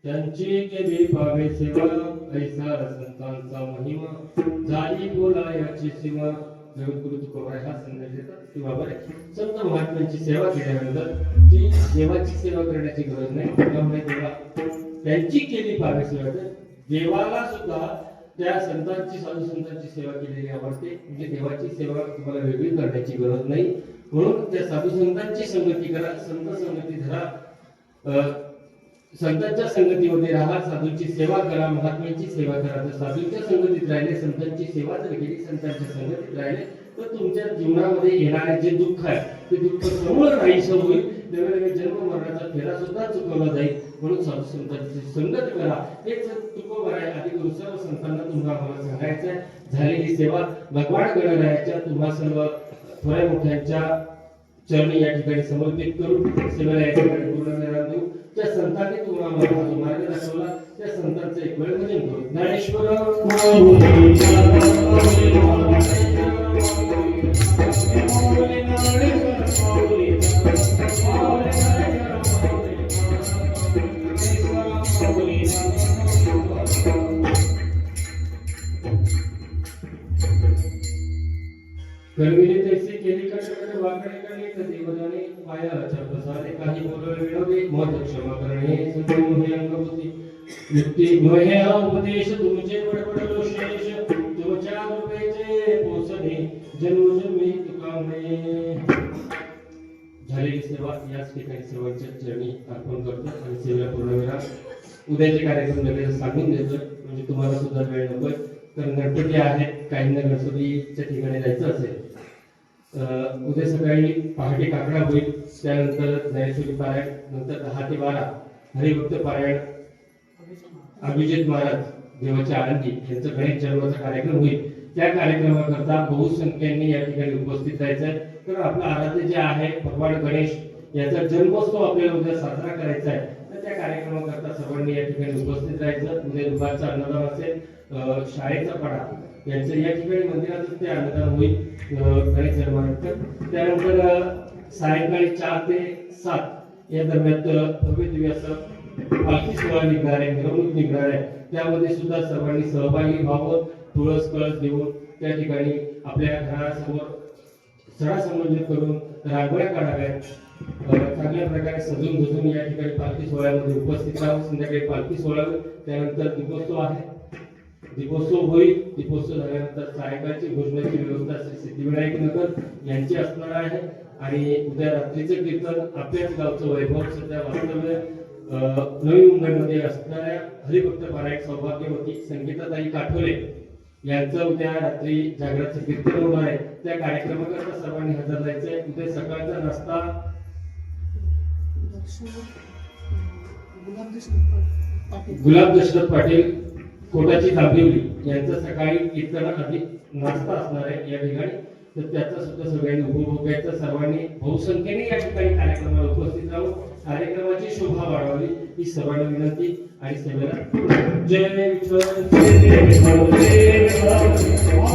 त्यांची केली पावे सेवा, ऐसा संतांचा महिमा, झाली बोलायाची सीमा. जगद्गुरु तुकोबाराय हा संदेश देतात की बाबा रे, संत महात्म्यांची सेवा केल्यानंतर ती देवाची सेवा करण्याची गरज नाही. त्यामुळे देवा त्यांची केली पावे सेवा, तर देवाला सुद्धा त्या संतांची, साधू संतांची सेवा केलेली आवडते. म्हणजे देवाची सेवा तुम्हाला वेगळी करण्याची गरज नाही. म्हणून त्या साधू संतांची संगती करा, संत संगती धरा, संतांच्या संगतीमध्ये राहा, साधूंची सेवा करा, महात्म्यांची सेवा करा. जर साधूंच्या संगतीत राहिले, संतांची सेवा जर केली, संतांच्या संगतीत राहिले, तर तुमच्या जीवनामध्ये येणारे जे दुःख आहे ते दुःख समूळ नाहीसं होईल. नव्याने जन्म मरणाचा फेरा सुद्धा चुकवला जाईल. म्हणून साधू संतांची संगत करा. हेच तुकोबाराय आदी गुरु सर्व संतांना तुम्हाला मला सांगायचं आहे. झालेली सेवा भगवान गणरायाच्या तुम्हा सर्व थोड्या मोठ्यांच्या चरणी या ठिकाणी समर्पित करून सेवेला या ठिकाणी पूर्ण निर्णय देऊ. त्या संतांनी तुम्हाला मार्ग दाखवला, त्या संतांचं एक वेळ भजन करू. ज्ञानेश्वर करविले तैसे केली, वाकडे करणे प्रसादे काही बोलवे विनोदे मत क्षमा करणे सद्गुणे अंगभूती युक्ती मोहे उपदेश तुमचे बडबड शेष तुमच्या कृपेचे पोचणे जन्मजन्मी तुकामणे. झालेली सेवा याच ठिकाणी सर्वांच्या चरणी अर्पण करतो आणि सेवेला पूर्णविराम. उद्याचे कार्यक्रम लगेच सांगून देतो म्हणजे तुम्हाला सुद्धा वेळ नकोय, कारण गणपती आहेत, काहींना गणपतीच्या ठिकाणी जायचं असेल. उद्या सकाळी पहाटे काकडा होईल, त्यानंतर ज्ञानेश्वरी पारायण, नंतर 10 ते 12 हरिभक्त पारायण, अभिजित महाराज देवाच्या आनंदी यांचा गणेश जन्माचा कार्यक्रम होईल. त्या कार्यक्रमाकरता बहुसंख्येने या ठिकाणी उपस्थित राहायचं आहे. तर आपला आराध्य जे आहे भगवान गणेश याचा जन्मोत्सव आपल्याला उद्या साजरा करायचा आहे. तर त्या कार्यक्रमाकरता सर्वांनी या ठिकाणी उपस्थित राहायचं. उद्या दुपारचा अन्नदान असेल, शाळेचा पाडा यांचं या ठिकाणी मंदिरातच ते अन्नदान होईल गणेश जन्मानंतर. त्यानंतर सायंकाळी 4 ते 7 या दरम्यान भव्य दिव्य असं पालखी सोहळा निघणार आहे, मिरवणूक निघणार आहे. त्यामध्ये सुद्धा सर्वांनी सहभागी व्हावं. तुळस कळस देऊन त्या ठिकाणी आपल्या घरासमोर सडा संयोजित करून रांगोळ्या काढाव्यात. चांगल्या प्रकारे सजून धजून या ठिकाणी पालखी सोहळ्यामध्ये उपस्थित राहून संध्याकाळी पालखी सोहळा, त्यानंतर दीपोत्सव आहे, दीपोत्सव होईल. दीपोत्सव झाल्यानंतर सायंकाळची भोजनाची व्यवस्था श्री सिद्धिविनायक नगर यांची असणार आहे. आणि उद्या रात्रीचं कीर्तन आपल्याच गावचं वैभव सध्या वास्तव्य नवी मुंबईमध्ये असणाऱ्या हरिभक्त पारायण सौभाग्यवती संगीताताई काठोले यांचं उद्या रात्री जागराचं कीर्तन होणार आहे. त्या कार्यक्रमाकरता सर्वांनी हजर राहायचंय. उद्या सकाळचा नाश्ता गुलाब दशरथ पाटील कोटाची तांबिवली यांचं सकाळी कीर्तन आधी नाश्ता असणार आहे या ठिकाणी. तर त्याचा सुद्धा सगळ्यांनी उपभोग घ्यायचा. सर्वांनी बहुसंख्येने या ठिकाणी कार्यक्रमाला उपस्थित राहून कार्यक्रमाची शोभा वाढवावी ही सर्वांना विनंती. आणि सेवेला जय विठ्ठल जय विठ्ठल जय विठ्ठल.